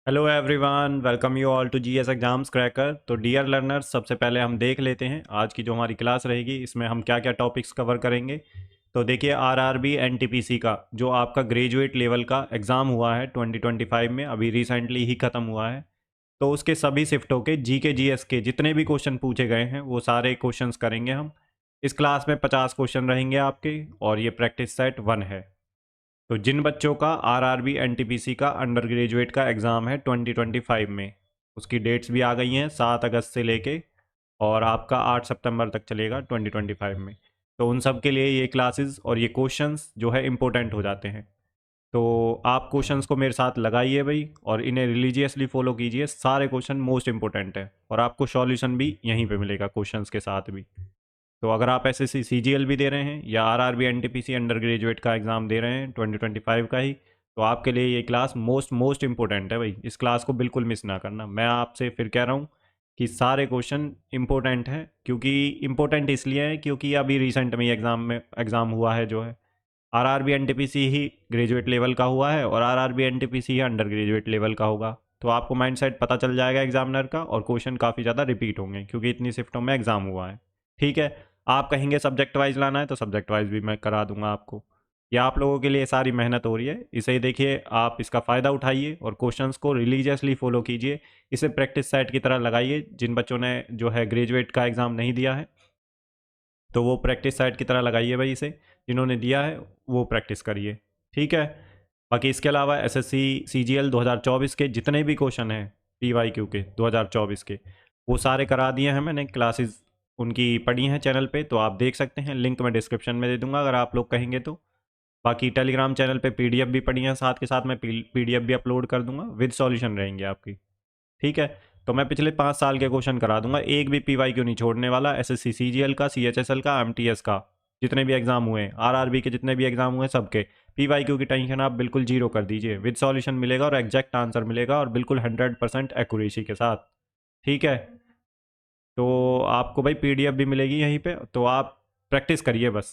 Hello everyone, welcome you all to GS exams cracker. तो dear learners, सबसे पहले हम देख लेते हैं आज की जो हमारी क्लास रहेगी इसमें हम क्या क्या टॉपिक्स कवर करेंगे। तो देखिए, आरआरबी एनटीपीसी का जो आपका ग्रेजुएट लेवल का एग्ज़ाम हुआ है 2025 में, अभी रिसेंटली ही ख़त्म हुआ है। तो उसके सभी शिफ्टों के जीके जीएस के जितने भी क्वेश्चन पूछे गए हैं वो सारे क्वेश्चंस करेंगे हम। इस क्लास में 50 क्वेश्चन रहेंगे आपके, और ये प्रैक्टिस सेट 1 है। तो जिन बच्चों का आरआरबी एनटीपीसी का अंडर ग्रेजुएट का एग्ज़ाम है 2025 में, उसकी डेट्स भी आ गई हैं 7 अगस्त से लेके, और आपका 8 सितंबर तक चलेगा 2025 में। तो उन सब के लिए ये क्लासेस और ये क्वेश्चंस जो है इम्पोर्टेंट हो जाते हैं। तो आप क्वेश्चंस को मेरे साथ लगाइए भाई, और इन्हें रिलीजियसली फॉलो कीजिए। सारे क्वेश्चन मोस्ट इंपॉर्टेंट है, और आपको सॉल्यूशन भी यहीं पे मिलेगा क्वेश्चंस के साथ भी। तो अगर आप एसएससी सीजीएल भी दे रहे हैं या आरआरबी एनटीपीसी अंडर ग्रेजुएट का एग्ज़ाम दे रहे हैं 2025 का ही, तो आपके लिए ये क्लास मोस्ट मोस्ट इंपॉर्टेंट है भाई। इस क्लास को बिल्कुल मिस ना करना। मैं आपसे फिर कह रहा हूँ कि सारे क्वेश्चन इंपॉर्टेंट हैं, क्योंकि इंपॉर्टेंट इसलिए है क्योंकि अभी रिसेंट में एग्ज़ाम हुआ है जो है। आरआरबी एनटीपीसी ही ग्रेजुएट लेवल का हुआ है और आरआरबी एनटीपीसी ही अंडर ग्रेजुएट लेवल का होगा। तो आपको माइंडसेट पता चल जाएगा एग्जामिनर का, और क्वेश्चन काफ़ी ज़्यादा रिपीट होंगे क्योंकि इतनी शिफ्टों में एग्ज़ाम हुआ है। ठीक है। आप कहेंगे सब्जेक्ट वाइज लाना है तो सब्जेक्ट वाइज भी मैं करा दूंगा आपको। ये आप लोगों के लिए सारी मेहनत हो रही है, इसे देखिए, आप इसका फ़ायदा उठाइए और क्वेश्चंस को रिलीजियसली फॉलो कीजिए। इसे प्रैक्टिस सेट की तरह लगाइए। जिन बच्चों ने जो है ग्रेजुएट का एग्ज़ाम नहीं दिया है, तो वो प्रैक्टिस सेट की तरह लगाइए भाई इसे। जिन्होंने दिया है वो प्रैक्टिस करिए। ठीक है। बाकी इसके अलावा एसएससी सीजीएल 2024 के जितने भी क्वेश्चन हैं पीवाईक्यू के 2024 के, वो सारे करा दिए हैं मैंने। क्लासेस उनकी पढ़ी हैं चैनल पे, तो आप देख सकते हैं। लिंक मैं डिस्क्रिप्शन में दे दूंगा अगर आप लोग कहेंगे तो। बाकी टेलीग्राम चैनल पे पीडीएफ भी पढ़ी हैं, साथ के साथ मैं पीडीएफ भी अपलोड कर दूंगा, विद सॉल्यूशन रहेंगे आपकी। ठीक है। तो मैं पिछले 5 साल के क्वेश्चन करा दूंगा, एक भी पीवाईक्यू नहीं छोड़ने वाला। एसएससी सीजीएल का, सीएचएसएल का, एमटीएस का, जितने भी एग्जाम हुए, आरआरबी के जितने भी एग्जाम हुए सबके पीवाईक्यू की टेंशन आप बिल्कुल जीरो कर दीजिए। विद सॉल्यूशन मिलेगा और एग्जैक्ट आंसर मिलेगा, और बिल्कुल 100% एक्यूरेसी के साथ। ठीक है। तो आपको भाई पीडीएफ भी मिलेगी यहीं पे, तो आप प्रैक्टिस करिए बस।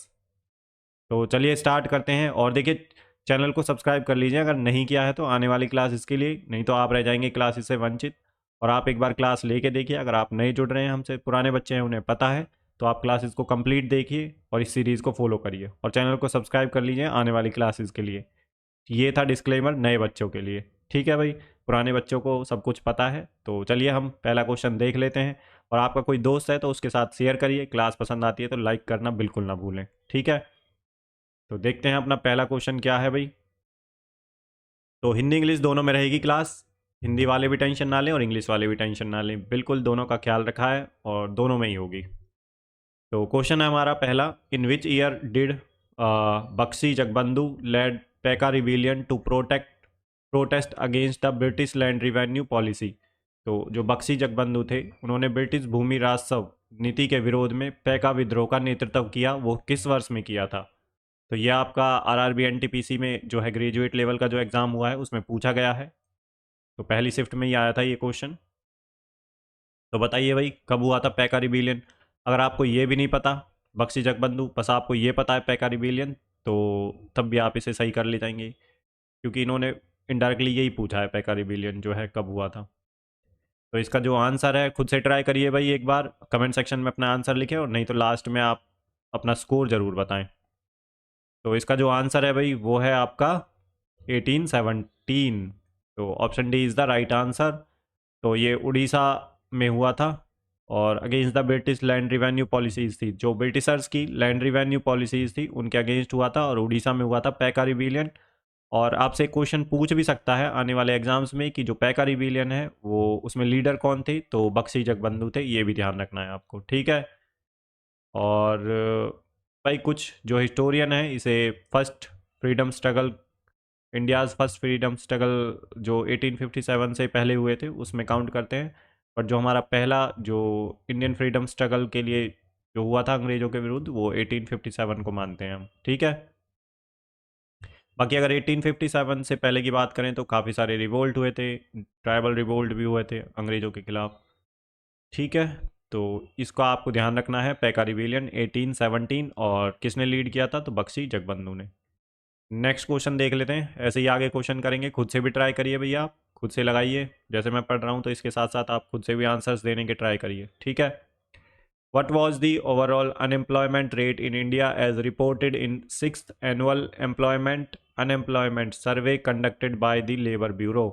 तो चलिए स्टार्ट करते हैं। और देखिए, चैनल को सब्सक्राइब कर लीजिए अगर नहीं किया है तो, आने वाली क्लास इसके लिए, नहीं तो आप रह जाएंगे क्लास से वंचित। और आप एक बार क्लास लेके देखिए, अगर आप नए जुड़ रहे हैं हमसे, पुराने बच्चे हैं उन्हें पता है, तो आप क्लासेस को कंप्लीट देखिए और इस सीरीज़ को फॉलो करिए, और चैनल को सब्सक्राइब कर लीजिए आने वाली क्लासेस के लिए। ये था डिस्क्लेमर नए बच्चों के लिए। ठीक है भाई। पुराने बच्चों को सब कुछ पता है। तो चलिए हम पहला क्वेश्चन देख लेते हैं। और आपका कोई दोस्त है तो उसके साथ शेयर करिए। क्लास पसंद आती है तो लाइक करना बिल्कुल ना भूलें। ठीक है। तो देखते हैं अपना पहला क्वेश्चन क्या है भाई। तो हिंदी इंग्लिश दोनों में रहेगी क्लास। हिंदी वाले भी टेंशन ना लें और इंग्लिश वाले भी टेंशन ना लें, बिल्कुल दोनों का ख्याल रखा है और दोनों में ही होगी। तो क्वेश्चन है हमारा पहला, in which year did Bakshi Jagabandhu led Paika rebellion to protest against the British land revenue policy. तो जो बक्सी जगबंधु थे, उन्होंने ब्रिटिश भूमि राजस्व नीति के विरोध में पैका विद्रोह का नेतृत्व किया, वो किस वर्ष में किया था? तो ये आपका आरआरबी एनटीपीसी में जो है ग्रेजुएट लेवल का जो एग्ज़ाम हुआ है उसमें पूछा गया है। तो पहली शिफ्ट में ही आया था ये क्वेश्चन। तो बताइए भाई, कब हुआ था पैका रिबेलियन? अगर आपको ये भी नहीं पता बख्शी जगबंधु, बस आपको ये पता है पैका रिबेलियन, तो तब भी आप इसे सही कर ले जाएंगे, क्योंकि इन्होंने इनडायरेक्टली यही पूछा है पैका रिबेलियन जो है कब हुआ था। तो इसका जो आंसर है, खुद से ट्राई करिए भाई एक बार, कमेंट सेक्शन में अपना आंसर लिखें, और नहीं तो लास्ट में आप अपना स्कोर ज़रूर बताएं। तो इसका जो आंसर है भाई वो है आपका 1817। तो option D is the right answer. तो ये उड़ीसा में हुआ था, और against the British land revenue policies थी, जो ब्रिटिशर्स की लैंड रिवेन्यू पॉलिसीज़ थी उनके अगेंस्ट हुआ था, और उड़ीसा में हुआ था पैका रिबेलियन। और आपसे क्वेश्चन पूछ भी सकता है आने वाले एग्जाम्स में कि जो पैका रिबेलियन है वो उसमें लीडर कौन थे, तो बख्शी जगबंधु थे। ये भी ध्यान रखना है आपको। ठीक है। और भाई कुछ जो हिस्टोरियन है इसे first freedom struggle, India's first freedom struggle जो 1857 से पहले हुए थे उसमें काउंट करते हैं। पर जो हमारा पहला जो इंडियन फ्रीडम स्ट्रगल के लिए जो हुआ था अंग्रेज़ों के विरुद्ध, वो 1857 को मानते हैं हम। ठीक है। बाकी अगर 1857 से पहले की बात करें तो काफ़ी सारे रिवोल्ट हुए थे, ट्राइबल रिवोल्ट भी हुए थे अंग्रेज़ों के खिलाफ। ठीक है। तो इसका आपको ध्यान रखना है, पैका रिबेलियन 1817, और किसने लीड किया था? तो बख्शी जगबंधु ने। नेक्स्ट क्वेश्चन देख लेते हैं। ऐसे ही आगे क्वेश्चन करेंगे, खुद से भी ट्राई करिए भैया आप, खुद से लगाइए जैसे मैं पढ़ रहा हूँ, तो इसके साथ साथ आप खुद से भी आंसर्स देने के ट्राई करिए, ठीक है। What was the overall unemployment rate in India as reported in 6th annual unemployment survey conducted by the Labor Bureau?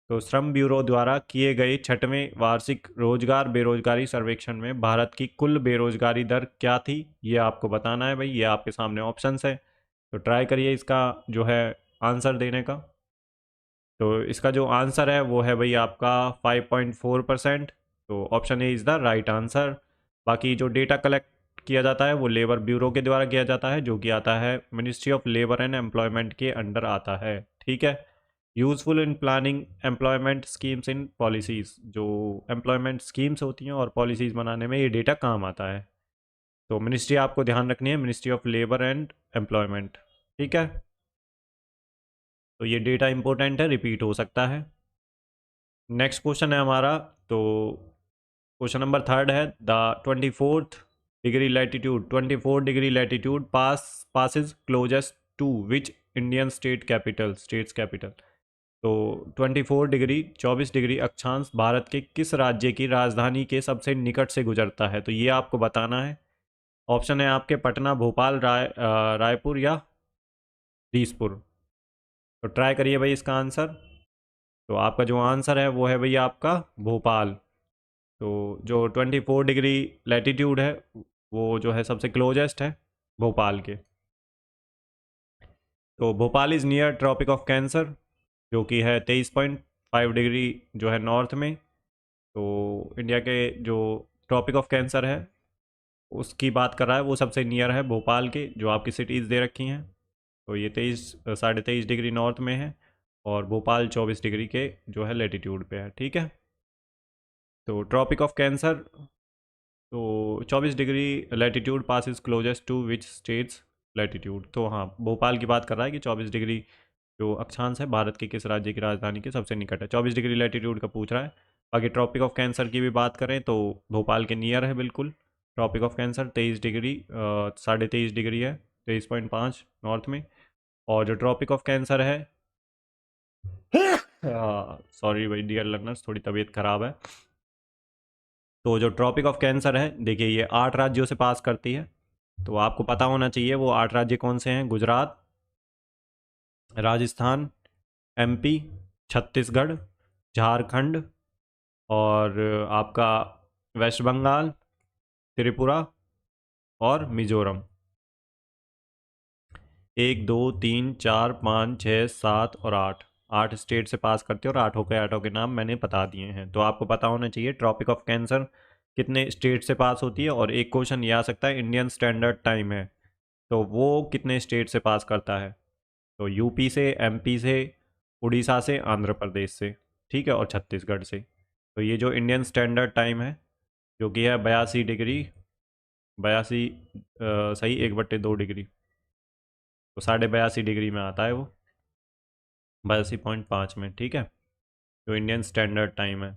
तो श्रम ब्यूरो द्वारा किए गए छठवें वार्षिक रोजगार बेरोजगारी सर्वेक्षण में भारत की कुल बेरोजगारी दर क्या थी, ये आपको बताना है भाई। ये आपके सामने ऑप्शंस है, तो ट्राई करिए इसका जो है आंसर देने का। तो इसका जो आंसर है वो है भाई आपका 5.4%। तो option A is the right answer. बाकी जो डेटा कलेक्ट किया जाता है वो लेबर ब्यूरो के द्वारा किया जाता है, जो कि आता है ministry of labour and employment के अंडर आता है, ठीक है। Useful in planning employment schemes in policies, जो एम्प्लॉयमेंट स्कीम्स होती हैं और पॉलिसीज़ बनाने में ये डेटा काम आता है। तो मिनिस्ट्री आपको ध्यान रखनी है, ministry of labour and employment, ठीक है। तो ये डेटा इंपॉर्टेंट है, रिपीट हो सकता है। नेक्स्ट क्वेश्चन है हमारा, तो क्वेश्चन नंबर थर्ड है, the 24 degree latitude passes closest to which Indian states capital. तो 24 डिग्री अक्षांश भारत के किस राज्य की राजधानी के सबसे निकट से गुजरता है, तो ये आपको बताना है। ऑप्शन है आपके पटना, भोपाल, रायपुर या दीसपुर। तो ट्राई करिए भाई इसका आंसर। तो आपका जो आंसर है वो है भाई आपका भोपाल। तो जो 24 डिग्री लैटिट्यूड है वो जो है सबसे क्लोजेस्ट है भोपाल के। तो Bhopal is near Tropic of Cancer, जो कि है 23.5 डिग्री जो है नॉर्थ में। तो इंडिया के जो ट्रॉपिक ऑफ कैंसर है उसकी बात कर रहा है, वो सबसे नियर है भोपाल के, जो आपकी सिटीज़ दे रखी हैं। तो ये 23 साढ़े 23 डिग्री नॉर्थ में है, और भोपाल 24 डिग्री के जो है लेटीट्यूड पे है, ठीक है। तो ट्रॉपिक ऑफ कैंसर, तो 24 degree latitude passes closest to which states latitude. तो हाँ, भोपाल की बात कर रहा है कि 24 डिग्री जो अक्षांश है भारत के किस राज्य की राजधानी के सबसे निकट है, 24 डिग्री लैटिट्यूड का पूछ रहा है। बाकी ट्रॉपिक ऑफ कैंसर की भी बात करें तो भोपाल के नियर है बिल्कुल। ट्रॉपिक ऑफ कैंसर 23 डिग्री साढ़े 23 डिग्री है, 23.5 नॉर्थ में। और जो ट्रॉपिक ऑफ कैंसर है सॉरी भाई डियर लर्नर्स, थोड़ी तबीयत ख़राब है। तो जो ट्रॉपिक ऑफ कैंसर है, देखिए ये 8 राज्यों से पास करती है। तो आपको पता होना चाहिए वो 8 राज्य कौन से हैं: गुजरात, राजस्थान, एमपी, छत्तीसगढ़, झारखंड, और आपका वेस्ट बंगाल, त्रिपुरा और मिजोरम। 1 2 3 4 5 6 7 और 8, 8 स्टेट से पास करते हैं, और आठों के नाम मैंने बता दिए हैं। तो आपको पता होना चाहिए ट्रॉपिक ऑफ कैंसर कितने स्टेट से पास होती है। और एक क्वेश्चन ये आ सकता है, इंडियन स्टैंडर्ड टाइम है तो वो कितने स्टेट से पास करता है। तो यूपी से, एमपी से, उड़ीसा से, आंध्र प्रदेश से, ठीक है, और छत्तीसगढ़ से। तो ये जो इंडियन स्टैंडर्ड टाइम है जो कि है 82 डिग्री, 82 सही 1/2 डिग्री, तो 82.5 डिग्री में आता है वो, 82.5 में, ठीक है, जो इंडियन स्टैंडर्ड टाइम है।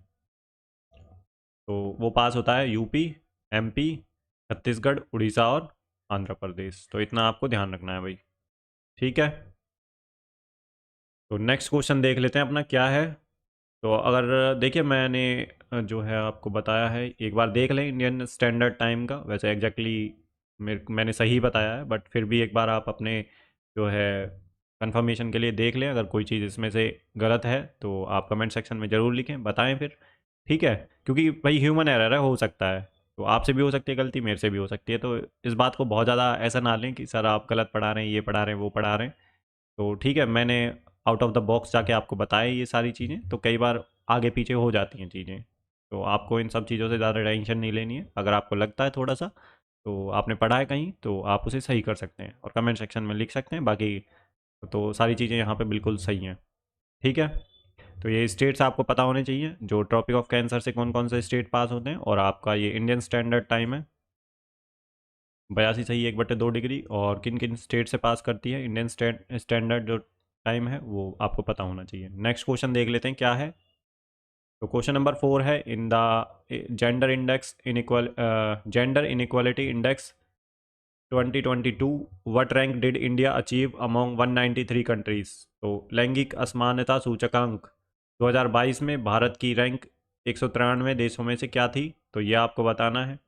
तो वो पास होता है यूपी, एमपी, छत्तीसगढ़, उड़ीसा और आंध्र प्रदेश। तो इतना आपको ध्यान रखना है भाई, ठीक है। तो नेक्स्ट क्वेश्चन देख लेते हैं अपना क्या है। तो अगर देखिए मैंने जो है आपको बताया है, एक बार देख लें इंडियन स्टैंडर्ड टाइम का। वैसे एग्जैक्टली मैंने सही बताया है, बट फिर भी एक बार आप अपने जो है कंफर्मेशन के लिए देख लें। अगर कोई चीज़ इसमें से गलत है तो आप कमेंट सेक्शन में ज़रूर लिखें, बताएं फिर, ठीक है। क्योंकि भाई ह्यूमन एरर है, हो सकता है, तो आपसे भी हो सकती है गलती, मेरे से भी हो सकती है। तो इस बात को बहुत ज़्यादा ऐसा ना लें कि सर आप गलत पढ़ा रहे हैं, ये पढ़ा रहे हैं, वो पढ़ा रहे हैं। तो ठीक है, मैंने आउट ऑफ द बॉक्स जाके आपको बताया ये सारी चीज़ें, तो कई बार आगे पीछे हो जाती हैं चीज़ें। तो आपको इन सब चीज़ों से ज़्यादा टेंशन नहीं लेनी है। अगर आपको लगता है थोड़ा सा तो आपने पढ़ा है कहीं, तो आप उसे सही कर सकते हैं और कमेंट सेक्शन में लिख सकते हैं। बाकी तो सारी चीज़ें यहाँ पे बिल्कुल सही हैं, ठीक है। तो ये स्टेट्स आपको पता होने चाहिए, जो ट्रॉपिक ऑफ कैंसर से कौन कौन से स्टेट पास होते हैं। और आपका ये इंडियन स्टैंडर्ड टाइम है 82 सही 1/2 डिग्री, और किन किन स्टेट से पास करती है इंडियन स्टैंडर्ड जो टाइम है, वो आपको पता होना चाहिए। नेक्स्ट क्वेश्चन देख लेते हैं क्या है। तो क्वेश्चन नंबर 4 है, in the gender inequality index 2022 what rank did India achieve among 193 countries. तो लैंगिक असमानता सूचकांक 2022 में भारत की रैंक 193 देशों में से क्या थी, तो ये आपको बताना है।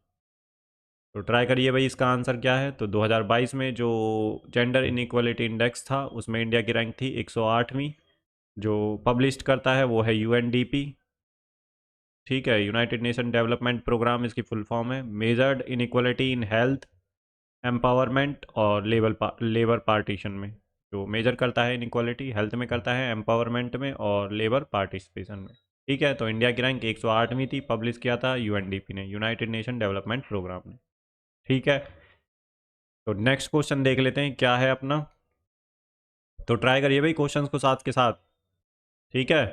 तो ट्राई करिए भाई, इसका आंसर क्या है। तो 2022 में जो जेंडर इनइक्वालिटी इंडेक्स था उसमें इंडिया की रैंक थी 108वीं। जो पब्लिश करता है वो है यूएनडीपी। ठीक है, यूनाइटेड नेशन डेवलपमेंट प्रोग्राम इसकी फुल फॉर्म है। Measured inequality in health, empowerment और लेबर पार्टीशन में। जो मेजर करता है इनइक्वालिटी, हेल्थ में करता है, एम्पावरमेंट में और लेबर पार्टिसिपेशन में। ठीक है, तो इंडिया की रैंक 108वीं थी, पब्लिश किया था यूएनडीपी ने, यूनाइटेड नेशन डेवलपमेंट प्रोग्राम ने। ठीक है, तो नेक्स्ट क्वेश्चन देख लेते हैं क्या है अपना। तो ट्राई करिए भाई क्वेश्चंस को साथ के साथ। ठीक है,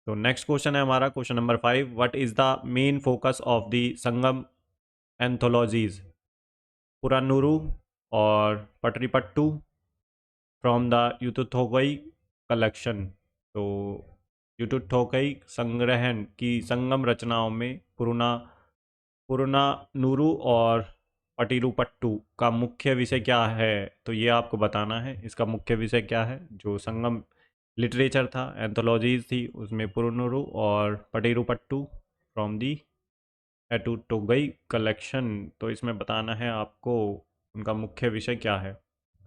तो नेक्स्ट क्वेश्चन है हमारा question number 5। What is the main focus of the Sangam anthologies, Purananuru और Patirruppattu from the Ettuthokai collection. तो यूथुथोकई संग्रहण की संगम रचनाओं में पुरानुरु और पटीरूपट्टू का मुख्य विषय क्या है, तो ये आपको बताना है इसका मुख्य विषय क्या है। जो संगम लिटरेचर था, एंथोलॉजीज थी, उसमें पुरानुरु और पटीरूपट्टू फ्रॉम दी एटुटोगई कलेक्शन, तो इसमें बताना है आपको उनका मुख्य विषय क्या है।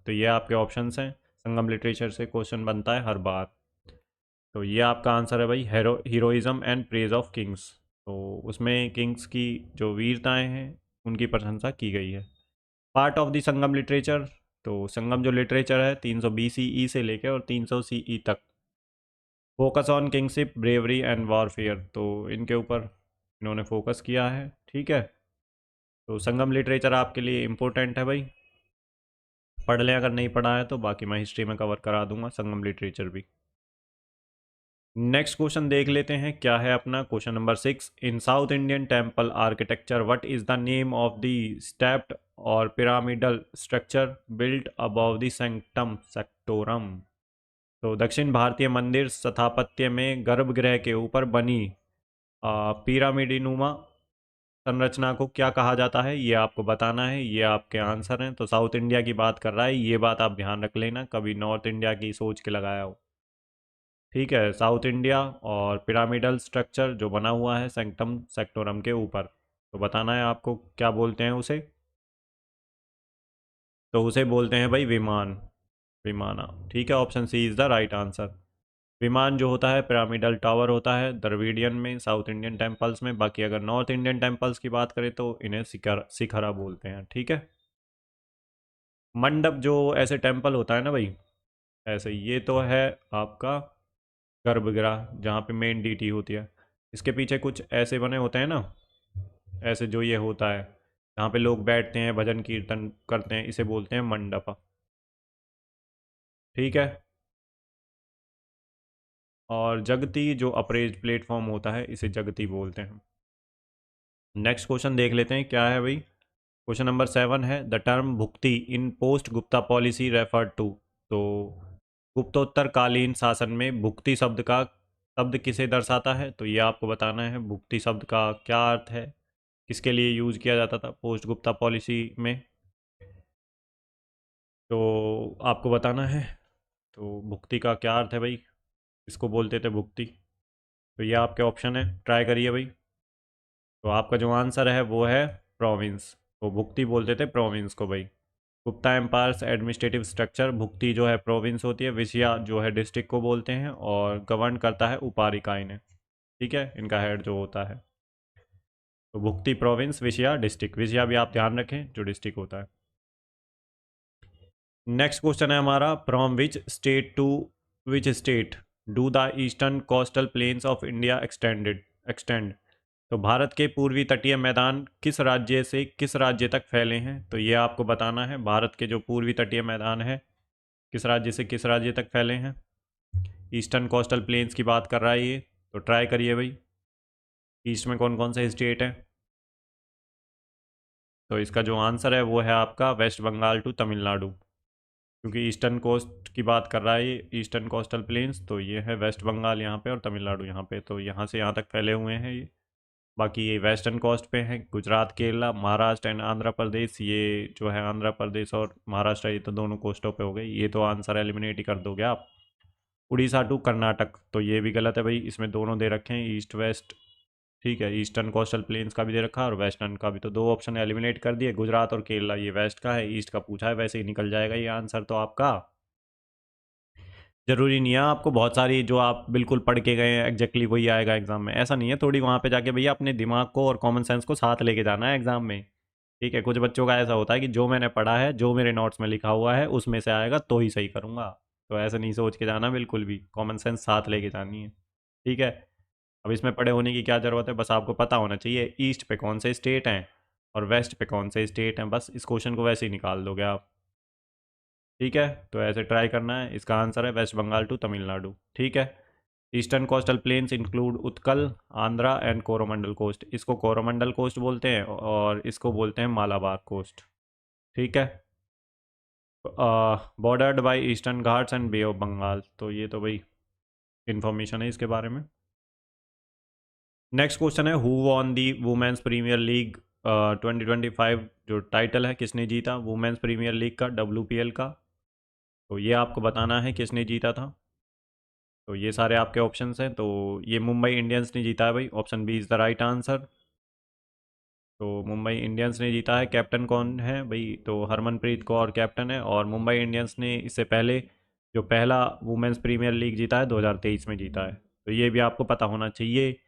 तो ये आपके ऑप्शंस हैं। संगम लिटरेचर से क्वेश्चन बनता है हर बार। तो ये आपका आंसर है भाई, heroism and praise of Kings. तो उसमें किंग्स की जो वीरताएं हैं उनकी प्रशंसा की गई है। Part of the Sangam literature, तो संगम जो लिटरेचर है 320 CE से लेकर और 300 CE तक। Focus on kingship, bravery and warfare, तो इनके ऊपर इन्होंने फोकस किया है। ठीक है, तो संगम लिटरेचर आपके लिए इम्पोर्टेंट है भाई, पढ़ लें अगर नहीं पढ़ा है तो, बाकी मैं हिस्ट्री में कवर करा दूंगा संगम लिटरेचर भी। नेक्स्ट क्वेश्चन देख लेते हैं क्या है अपना question number 6। In South Indian temple architecture what is the name of the stepped और pyramidal structure built above the sanctum sanctorum. तो दक्षिण भारतीय मंदिर स्थापत्य में गर्भगृह के ऊपर बनी पिरामिडनुमा संरचना को क्या कहा जाता है, ये आपको बताना है। ये आपके आंसर हैं। तो साउथ इंडिया की बात कर रहा है, ये बात आप ध्यान रख लेना, कभी नॉर्थ इंडिया की सोच के लगाया हो। ठीक है, साउथ इंडिया और पिरामिडल स्ट्रक्चर जो बना हुआ है सेंक्टम सेक्टोरम के ऊपर, तो बताना है आपको क्या बोलते हैं उसे। तो उसे बोलते हैं भाई विमान, विमाना। ठीक है, option C is the right answer. विमान जो होता है पिरामिडल टावर होता है द्रविडियन में, साउथ इंडियन टेम्पल्स में। बाकी अगर नॉर्थ इंडियन टेम्पल्स की बात करें तो इन्हें शिखरा बोलते हैं। ठीक है, मंडप जो ऐसे टेम्पल होता है ना भाई, ऐसे ये तो है आपका गर्भगृह जहाँ पे मेन डीटी होती है। इसके पीछे कुछ ऐसे बने होते हैं ना, ऐसे जो ये होता है जहाँ पे लोग बैठते हैं भजन कीर्तन करते हैं, इसे बोलते हैं मंडप। ठीक है, और जगती जो अप्रेज प्लेटफॉर्म होता है इसे जगती बोलते हैं। नेक्स्ट क्वेश्चन देख लेते हैं क्या है भाई। क्वेश्चन नंबर 7 है the term Bhukti in post Gupta policy refer to. तो गुप्तोत्तरकालीन शासन में भुक्ति शब्द किसे दर्शाता है, तो ये आपको बताना है भुक्ति शब्द का क्या अर्थ है, किसके लिए यूज किया जाता था पोस्ट गुप्ता पॉलिसी में, तो आपको बताना है। तो भुक्ति का क्या अर्थ है भाई, इसको बोलते थे भुक्ति। तो ये आपके ऑप्शन है, ट्राई करिए भाई। तो आपका जो आंसर है वो है प्रोविंस। तो भुक्ति बोलते थे प्रोविंस को भाई। गुप्ता एम्पायर्स एडमिनिस्ट्रेटिव स्ट्रक्चर, भुक्ति जो है प्रोविंस होती है, विषया जो है डिस्ट्रिक्ट को बोलते हैं, और गवर्न करता है उपारिकाई ने। ठीक है, इनका हेड जो होता है। तो भुक्ति प्रोविंस, विषया डिस्ट्रिक्ट, विषया भी आप ध्यान रखें जो डिस्ट्रिक्ट होता है। नेक्स्ट क्वेश्चन है हमारा, from which state to which state do the eastern coastal plains of India extend. तो भारत के पूर्वी तटीय मैदान किस राज्य से किस राज्य तक फैले हैं, तो ये आपको बताना है। भारत के जो पूर्वी तटीय मैदान है किस राज्य से किस राज्य तक फैले हैं, ईस्टर्न कोस्टल प्लेन्स की बात कर रहा है ये। तो ट्राई करिए भाई, ईस्ट में कौन कौन से स्टेट हैं। तो इसका जो आंसर है वो है आपका वेस्ट बंगाल टू तमिलनाडु, क्योंकि ईस्टर्न कोस्ट की बात कर रहा है ये, ईस्टर्न कोस्टल प्लेन्स। तो ये है वेस्ट बंगाल यहाँ पे और तमिलनाडु यहाँ पे, तो यहाँ से यहाँ तक फैले हुए हैं ये। बाकी ये वेस्टर्न कोस्ट पे हैं, गुजरात, केरला, महाराष्ट्र एंड आंध्र प्रदेश। ये जो है आंध्र प्रदेश और महाराष्ट्र, ये तो दोनों कोस्टों पे हो गए। ये तो आंसर एलिमिनेट ही कर दोगे आप। उड़ीसा टू कर्नाटक, तो ये भी गलत है भाई, इसमें दोनों दे रखे हैं ईस्ट वेस्ट। ठीक है, ईस्टर्न कोस्टल प्लेन्स का भी दे रखा है और वेस्टर्न का भी, तो दो ऑप्शन एलिमिनेट कर दिए, गुजरात और केरला। ये वेस्ट का है, ईस्ट का पूछा है, वैसे ही निकल जाएगा ये आंसर तो आपका। जरूरी नहीं है आपको बहुत सारी जो आप बिल्कुल पढ़ के गए हैं एग्जैक्टली वही आएगा एग्जाम में, ऐसा नहीं है। थोड़ी वहाँ पे जाके भैया अपने दिमाग को और कॉमन सेंस को साथ लेके जाना है एग्जाम में। ठीक है, कुछ बच्चों का ऐसा होता है कि जो मैंने पढ़ा है, जो मेरे नोट्स में लिखा हुआ है उसमें से आएगा तो ही सही करूँगा। तो ऐसा नहीं सोच के जाना, बिल्कुल भी कॉमन सेंस साथ लेके जानी है। ठीक है, अब इसमें पढ़े होने की क्या ज़रूरत है, बस आपको पता होना चाहिए ईस्ट पे कौन से स्टेट हैं और वेस्ट पे कौन से स्टेट हैं, बस इस क्वेश्चन को वैसे ही निकाल दोगे आप। ठीक है, तो ऐसे ट्राई करना है। इसका आंसर है वेस्ट बंगाल टू तमिलनाडु। ठीक है, eastern coastal plains include Utkal, Andhra and Coromandel coast. इसको कोरोमंडल कोस्ट बोलते हैं और इसको बोलते हैं मालाबार कोस्ट। ठीक है, bordered by Eastern Ghats and Bay of Bengal, तो ये तो भाई इंफॉर्मेशन है इसके बारे में। नेक्स्ट क्वेश्चन है, who won the Women's Premier League 2025, जो टाइटल है किसने जीता वुमेन्स प्रीमियर लीग का, WPL का। तो ये आपको बताना है किसने जीता था। तो ये सारे आपके ऑप्शंस हैं, तो ये मुंबई इंडियंस ने जीता है भाई, option B is the right answer. तो मुंबई इंडियंस ने जीता है। कैप्टन कौन है भाई, तो हरमनप्रीत कौर कैप्टन है, और मुंबई इंडियंस ने इससे पहले जो पहला वुमेन्स प्रीमियर लीग जीता है 2023 में जीता है, तो ये भी आपको पता होना चाहिए।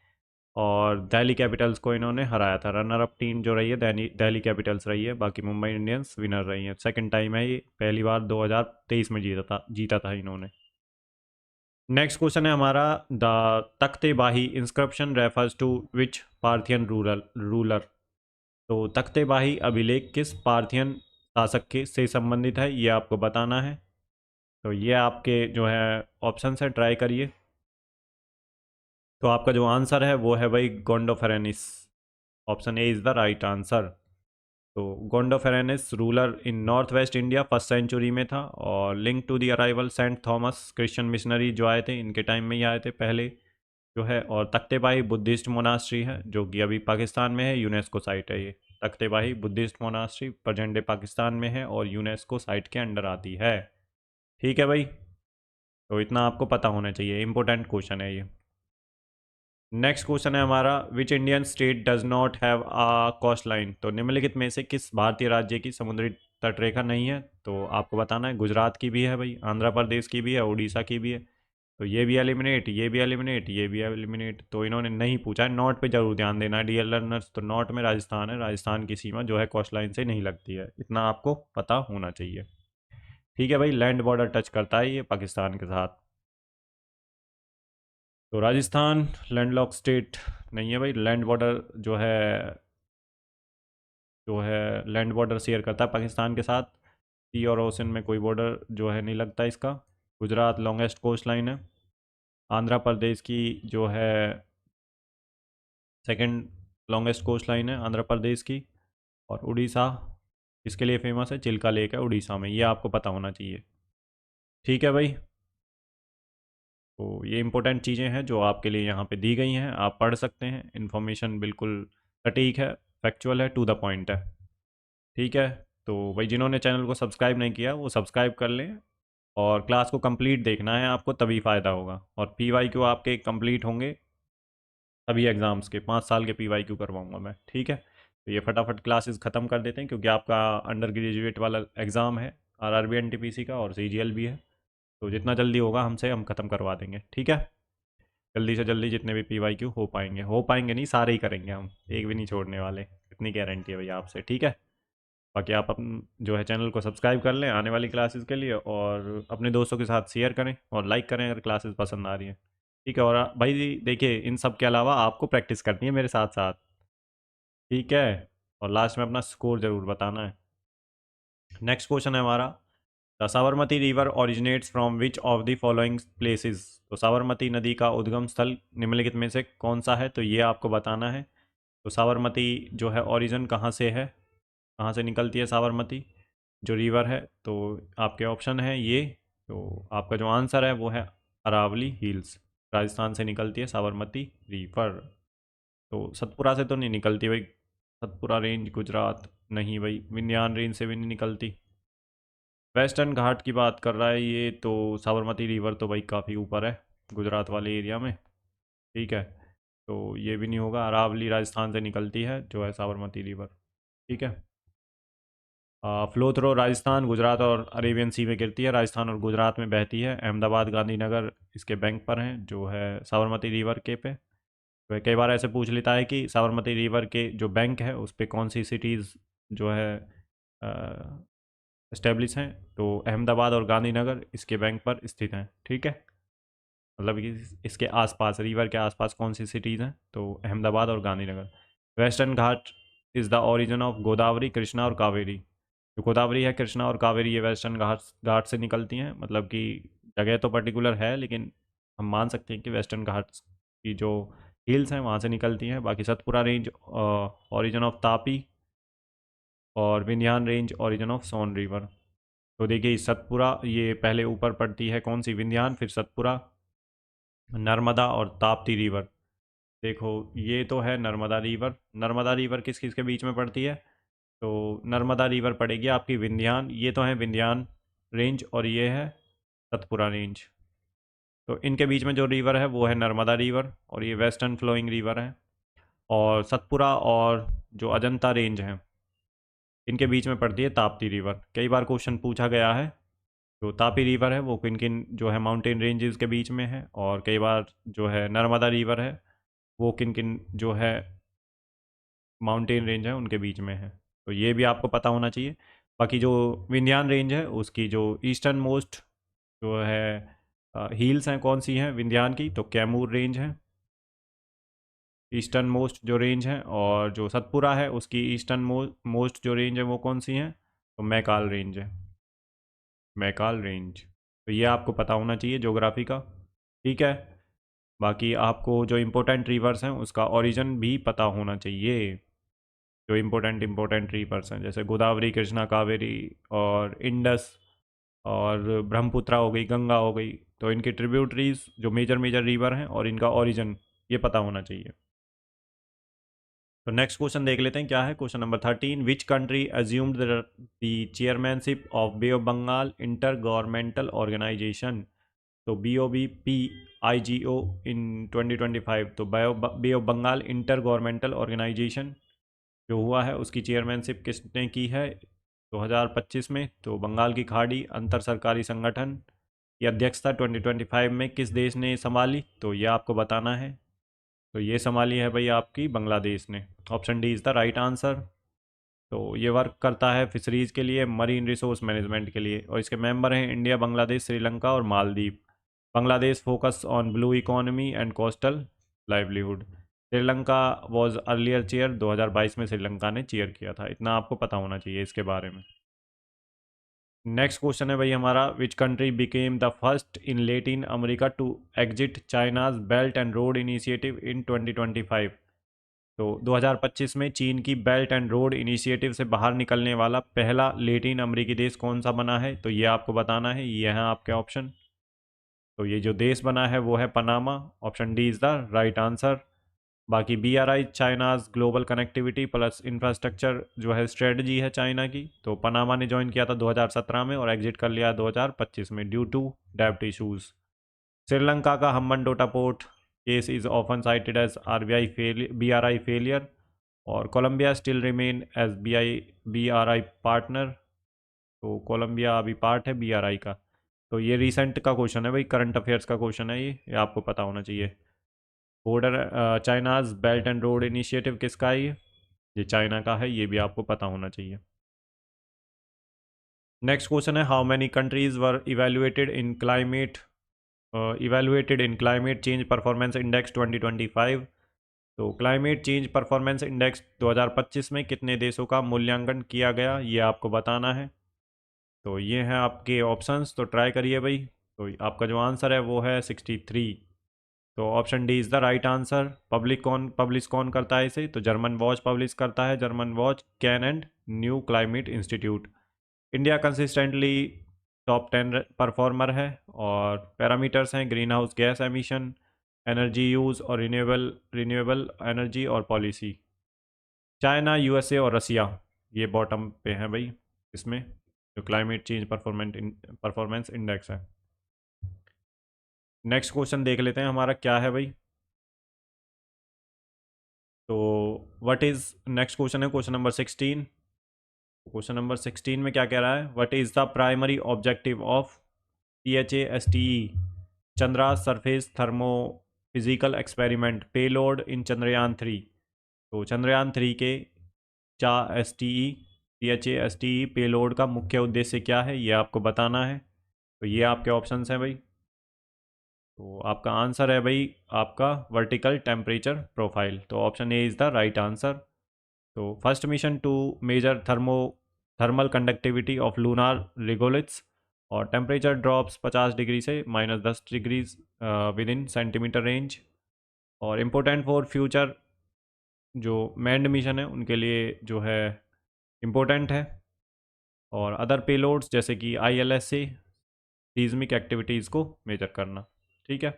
और दिल्ली कैपिटल्स को इन्होंने हराया था, रनर अप टीम जो रही है दिल्ली कैपिटल्स रही है, बाकी मुंबई इंडियंस विनर रही है। सेकंड टाइम है ये, पहली बार 2023 में जीता था इन्होंने। नेक्स्ट क्वेश्चन है हमारा, the Takhte Bahi inscription refers to which Parthian ruler. तो तख्ते बाही अभिलेख किस पार्थियन शासक के से संबंधित है, ये आपको बताना है। तो ये आपके जो है ऑप्शन है, ट्राई करिए। तो आपका जो आंसर है वो है भाई Gondophares, option A is the right answer. तो Gondophares ruler in north west India first century में था, और link to the arrival Saint Thomas Christian missionary जो आए थे, इनके टाइम में ही आए थे पहले जो है। और तख्तेबाही बुद्धिस्ट मोनास्ट्री है जो कि अभी पाकिस्तान में है, यूनेस्को साइट है ये। Takhtebahi Buddhist monastery present day Pakistan में है और यूनेस्को साइट के अंडर आती है। ठीक है भाई, तो इतना आपको पता होना चाहिए, इंपॉर्टेंट क्वेश्चन है ये। नेक्स्ट क्वेश्चन है हमारा, which Indian state does not have a coast line. तो निम्नलिखित में से किस भारतीय राज्य की समुद्री तटरेखा नहीं है, तो आपको बताना है। गुजरात की भी है भाई, आंध्र प्रदेश की भी है, उड़ीसा की भी है। तो ये भी एलिमिनेट, ये भी एलिमिनेट, ये भी एलिमिनेट, तो इन्होंने नहीं पूछा है। नॉर्थ पे जरूर ध्यान देना है डियर लर्नर्स, तो नॉर्थ में राजस्थान है, राजस्थान की सीमा जो है कोस्ट लाइन से नहीं लगती है, इतना आपको पता होना चाहिए। ठीक है भाई, लैंड बॉर्डर टच करता है ये पाकिस्तान के साथ। तो राजस्थान लैंडलॉक स्टेट नहीं है भाई, लैंड बॉर्डर जो है लैंड बॉर्डर शेयर करता है पाकिस्तान के साथ। सी और ओशन में कोई बॉर्डर जो है नहीं लगता इसका। गुजरात लॉन्गेस्ट कोस्ट लाइन है। आंध्र प्रदेश की जो है सेकंड लॉन्गेस्ट कोस्ट लाइन है आंध्र प्रदेश की। और उड़ीसा इसके लिए फेमस है, चिल्का लेक है उड़ीसा में, ये आपको पता होना चाहिए। ठीक है भाई, तो ये इंपॉर्टेंट चीज़ें हैं जो आपके लिए यहाँ पे दी गई हैं, आप पढ़ सकते हैं। इन्फॉर्मेशन बिल्कुल सटीक है, फैक्चुअल है, टू द पॉइंट है। ठीक है, तो भाई जिन्होंने चैनल को सब्सक्राइब नहीं किया वो सब्सक्राइब कर लें, और क्लास को कंप्लीट देखना है आपको, तभी फ़ायदा होगा। और PYQ आपके कंप्लीट होंगे सभी एग्ज़ाम्स के, 5 साल के PYQ करवाऊँगा मैं। ठीक है, तो ये फटाफट क्लासेस ख़त्म कर देते हैं क्योंकि आपका अंडर ग्रेजुएट वाला एग्ज़ाम है, RRB NTPC का, और CGL भी है। तो जितना जल्दी होगा हमसे हम ख़त्म करवा देंगे। ठीक है, जल्दी से जल्दी जितने भी PYQ हो पाएंगे नहीं, सारे ही करेंगे हम, एक भी नहीं छोड़ने वाले, इतनी गारंटी है भैया आपसे। ठीक है, बाकी आप अपन जो है चैनल को सब्सक्राइब कर लें आने वाली क्लासेस के लिए, और अपने दोस्तों के साथ शेयर करें और लाइक करें अगर क्लासेस पसंद आ रही हैं। ठीक है, और भाई देखिए इन सब के अलावा आपको प्रैक्टिस करनी है मेरे साथ साथ। ठीक है, और लास्ट में अपना स्कोर ज़रूर बताना है। नेक्स्ट क्वेश्चन है हमारा, the Sabarmati river originates from which of the following places. तो साबरमती नदी का उद्गम स्थल निम्नलिखित में से कौन सा है, तो ये आपको बताना है। तो साबरमती जो है ओरिजिन कहाँ से है, कहाँ से निकलती है साबरमती जो रिवर है, तो आपके ऑप्शन है ये। तो आपका जो आंसर है वो है अरावली हिल्स, राजस्थान से निकलती है साबरमती रिवर। तो सतपुरा से तो नहीं निकलती भाई, सतपुरा रेंज गुजरात नहीं भाई, विंध्यान रेंज से भी नहीं निकलती। वेस्टर्न घाट की बात कर रहा है ये, तो साबरमती रिवर तो भाई काफ़ी ऊपर है गुजरात वाले एरिया में। ठीक है, तो ये भी नहीं होगा। अरावली राजस्थान से निकलती है जो है साबरमती रिवर। ठीक है। फ्लो थ्रो राजस्थान, गुजरात और अरेबियन सी में गिरती है। राजस्थान और गुजरात में बहती है। अहमदाबाद, गांधीनगर इसके बैंक पर हैं जो है साबरमती रिवर के पे। वह कई बार ऐसे पूछ लेता है कि साबरमती रिवर के जो बैंक है उस पे कौन सी सिटीज़ जो है इस्टेब्लिश हैं, तो अहमदाबाद और गांधीनगर इसके बैंक पर स्थित हैं। ठीक है, मतलब कि इसके आसपास, रिवर के आसपास कौन सी सिटीज़ हैं, तो अहमदाबाद और Gandhinagar. Western Ghat is the origin of Godavari, Krishna और कावेरी। जो गोदावरी है, कृष्णा और कावेरी, ये वेस्टर्न घाट घाट से निकलती हैं। मतलब कि जगह तो पर्टिकुलर है, लेकिन हम मान सकते हैं कि वेस्टर्न घाट्स की जो हिल्स हैं वहाँ से निकलती हैं। बाकी Satpura range origin of Tapi, और Vindhyan range origin of Son river. तो देखिए सतपुरा ये पहले ऊपर पड़ती है कौन सी, विंध्यान, फिर सतपुरा, नर्मदा और ताप्ती रिवर। देखो ये तो है नर्मदा रिवर। नर्मदा रिवर किस किस के बीच में पड़ती है, तो नर्मदा रिवर पड़ेगी आपकी विंध्यान, ये तो है विंध्यान रेंज, और ये है सतपुरा रेंज। तो इनके बीच में जो रिवर है वो है नर्मदा रिवर, और ये वेस्टर्न फ्लोइंग रिवर है। और सतपुरा और जो अजंता रेंज है इनके बीच में पड़ती है ताप्ती रिवर। कई बार क्वेश्चन पूछा गया है जो तापी रिवर है वो किन किन जो है माउंटेन रेंजेस के बीच में है, और कई बार जो है नर्मदा रिवर है वो किन किन जो है माउंटेन रेंज है उनके बीच में है। तो ये भी आपको पता होना चाहिए। बाकी जो विंध्यान रेंज है उसकी जो ईस्टर्न मोस्ट जो है हील्स हैं कौन सी हैं विंध्यान की, तो कैमूर रेंज है ईस्टर्न मोस्ट जो रेंज है। और जो सतपुरा है उसकी ईस्टर्न मोस्ट जो रेंज है वो कौन सी हैं, तो मैकाल रेंज है, मैकाल रेंज। तो ये आपको पता होना चाहिए ज्योग्राफी का। ठीक है। बाकी आपको जो इम्पोर्टेंट रिवर्स हैं उसका ओरिजिन भी पता होना चाहिए। जो इम्पोर्टेंट रिवर्स हैं जैसे गोदावरी, कृष्णा, कावेरी और इंडस और ब्रह्मपुत्रा हो गई, गंगा हो गई, तो इनकी ट्रिब्यूटरीज जो मेजर मेजर रिवर हैं और इनका ओरिजिन ये पता होना चाहिए। तो नेक्स्ट क्वेश्चन देख लेते हैं क्या है। Question number 13, which country assumed the chairmanship of bay of Bengal intergovernmental organisation, तो BOBPIGO इन 2025। तो bay of Bengal intergovernmental organisation जो हुआ है उसकी चेयरमैनशिप किसने की है 2025 में, तो बंगाल की खाड़ी अंतर सरकारी संगठन की अध्यक्षता 2025 में किस देश ने संभाली, तो यह आपको बताना है। तो ये संभाली है भाई आपकी बांग्लादेश ने। Option D is the right answer. तो ये वर्क करता है फिशरीज़ के लिए, मरीन रिसोर्स मैनेजमेंट के लिए, और इसके मेंबर हैं इंडिया, बांग्लादेश, श्रीलंका और Maldives. Bangladesh focus on blue economy and coastal livelihood. Sri Lanka was earlier chair, 2022 में श्रीलंका ने चेयर किया था। इतना आपको पता होना चाहिए इसके बारे में। नेक्स्ट क्वेश्चन है भाई हमारा, which country became the first in Latin America to exit China's Belt and Road Initiative in 2025। तो 2025 में चीन की बेल्ट एंड रोड इनिशिएटिव से बाहर निकलने वाला पहला लेटिन अमेरिकी देश कौन सा बना है, तो ये आपको बताना है। ये हैं आपके ऑप्शन। तो ये जो देश बना है वो है Panama. Option D is the right answer. बाकी BRI China's global connectivity plus infrastructure जो है स्ट्रेटजी है चाइना की, तो पनामा ने ज्वाइन किया था 2017 में और एग्जिट कर लिया 2025 में ड्यू टू डेब्ट इशूज़। श्रीलंका का Hambantota port case is often cited as BRI failure, और Colombia still remain as BRI partner. तो कोलंबिया अभी पार्ट है BRI का। तो ये रिसेंट का क्वेश्चन है भाई, करंट अफेयर्स का क्वेश्चन है ये आपको पता होना चाहिए। Border China's Belt and Road initiative किसका है ये चाइना का है, ये भी आपको पता होना चाहिए। नेक्स्ट क्वेश्चन है, how many countries were evaluated in climate change performance index 2025। तो क्लाइमेट चेंज परफॉर्मेंस इंडेक्स 2025 में कितने देशों का मूल्यांकन किया गया, ये आपको बताना है। तो ये हैं आपके ऑप्शंस, तो ट्राई करिए भाई। तो आपका जो आंसर है वो है 63। तो option D is the right answer. Publish कौन करता है इसे, तो जर्मन वॉच पब्लिश करता है, German watch, can and new climate institute. India consistently top 10 performer है, और पैरामीटर्स हैं green house gas emission, energy use और रिन्यूएबल एनर्जी और पॉलिसी। चाइना, USA और रसिया ये बॉटम पे हैं भाई इसमें। जो क्लाइमेट चेंज परफॉर्मेंस इंडेक्स है। नेक्स्ट क्वेश्चन देख लेते हैं हमारा क्या है भाई। तो व्हाट इज़, नेक्स्ट क्वेश्चन है क्वेश्चन नंबर 16। क्वेश्चन नंबर 16 में क्या कह रहा है, what is the primary objective of PHASTE Chandra surface thermo physical experiment payload in Chandrayaan 3। तो चंद्रयान 3 के चा S T E PHASTE payload का मुख्य उद्देश्य क्या है, ये आपको बताना है। तो ये आपके ऑप्शंस हैं भाई। तो आपका आंसर है भाई आपका वर्टिकल टेम्परेचर प्रोफाइल। तो option A is the right answer. तो first mission to measure thermal conductivity of lunar regoliths और टेम्परेचर ड्रॉप्स 50 डिग्री से -10 degrees within centimetre range. और इम्पोर्टेंट फॉर फ्यूचर जो मैंड मिशन है उनके लिए जो है इम्पोर्टेंट है। और अदर पेलोड्स जैसे कि ILS से सीज़मिक एक्टिविटीज़ को मेजर करना। ठीक है,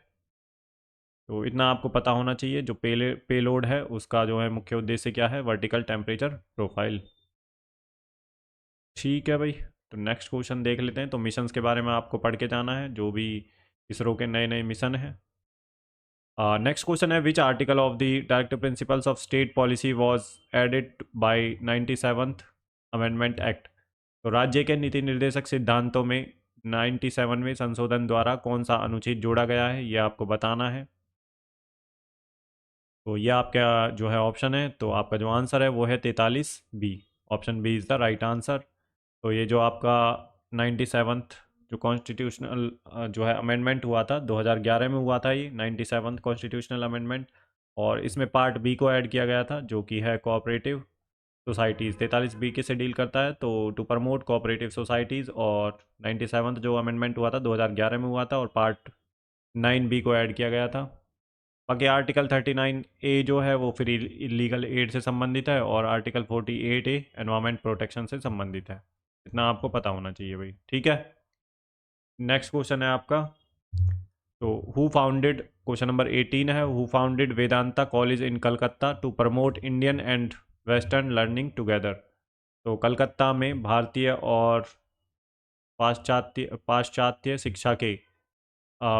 तो इतना आपको पता होना चाहिए जो पेलोड है उसका जो है मुख्य उद्देश्य क्या है, वर्टिकल टेम्परेचर प्रोफाइल। ठीक है भाई, तो नेक्स्ट क्वेश्चन देख लेते हैं। तो मिशंस के बारे में आपको पढ़ के जाना है जो भी इसरो के नए नए मिशन हैं। नेक्स्ट क्वेश्चन है, which article of the directive principles of state policy was added by 97th amendment act. तो राज्य के नीति निर्देशक सिद्धांतों में 97वें संशोधन द्वारा कौन सा अनुच्छेद जोड़ा गया है, ये आपको बताना है। तो ये आपका जो है ऑप्शन है, तो आपका जो आंसर है वो है 43B। Option B is the right answer. तो ये जो आपका 97th जो कॉन्स्टिट्यूशनल जो है अमेंडमेंट हुआ था 2011 में हुआ था, ये 97th कॉन्स्टिट्यूशनल अमेंडमेंट। और इसमें पार्ट बी को ऐड किया गया था जो कि है कोऑपरेटिव सोसाइटीज़। 43B के से डील करता है, तो टू प्रमोट कोऑपरेटिव सोसाइटीज़। और 97th जो अमेंडमेंट हुआ था 2011 में हुआ था और पार्ट 9B को ऐड किया गया था। बाकी आर्टिकल 39A जो है वो फिर इलीगल एड से संबंधित है और आर्टिकल 48A एनवायरमेंट प्रोटेक्शन से संबंधित है। इतना आपको पता होना चाहिए भाई। ठीक है, नेक्स्ट क्वेश्चन है आपका। तो हु फाउंडेड, क्वेश्चन नंबर 18 है, who founded Vedanta College in Calcutta to promote Indian and western learning together. तो कलकत्ता में भारतीय और पाश्चात्य पाश्चात्य शिक्षा के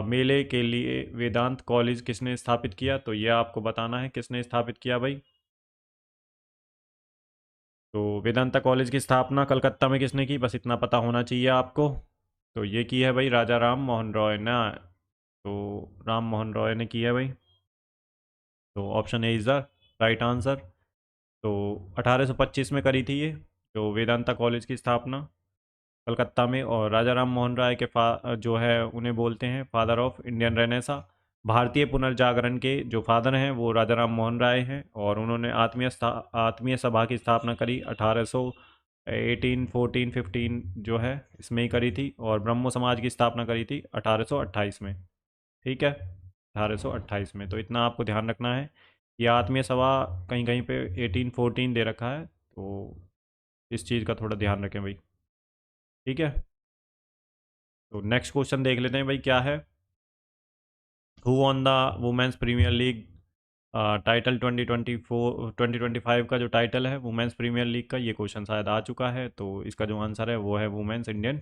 मेले के लिए वेदांत कॉलेज किसने स्थापित किया, तो यह आपको बताना है किसने स्थापित किया भाई। तो वेदांता कॉलेज की स्थापना कलकत्ता में किसने की, बस इतना पता होना चाहिए आपको। तो ये की है भाई राजा राम मोहन रॉय ने। तो राम मोहन रॉय ने की है भाई। तो option A is the right answer. तो 1825 में करी थी ये जो वेदांता कॉलेज की स्थापना कलकत्ता में। और राजा राम मोहन राय के जो है उन्हें बोलते हैं फादर ऑफ इंडियन रेनेसा। भारतीय पुनर्जागरण के जो फादर हैं वो राजा राम मोहन राय हैं। और उन्होंने आत्मीय सभा की स्थापना करी 1815 जो है इसमें ही करी थी। और ब्रह्मो समाज की स्थापना करी थी 1828 में। ठीक है, 1828 में। तो इतना आपको ध्यान रखना है। यह आत्मीय सभा कहीं कहीं पे 1814 दे रखा है, तो इस चीज़ का थोड़ा ध्यान रखें भाई। ठीक है, तो नेक्स्ट क्वेश्चन देख लेते हैं भाई क्या है। Who on the Women's Premier League title 2024-2025 का जो टाइटल है वुमेन्स प्रीमियर लीग का, ये क्वेश्चन शायद आ चुका है। तो इसका जो आंसर है वो है वुमेन्स इंडियन।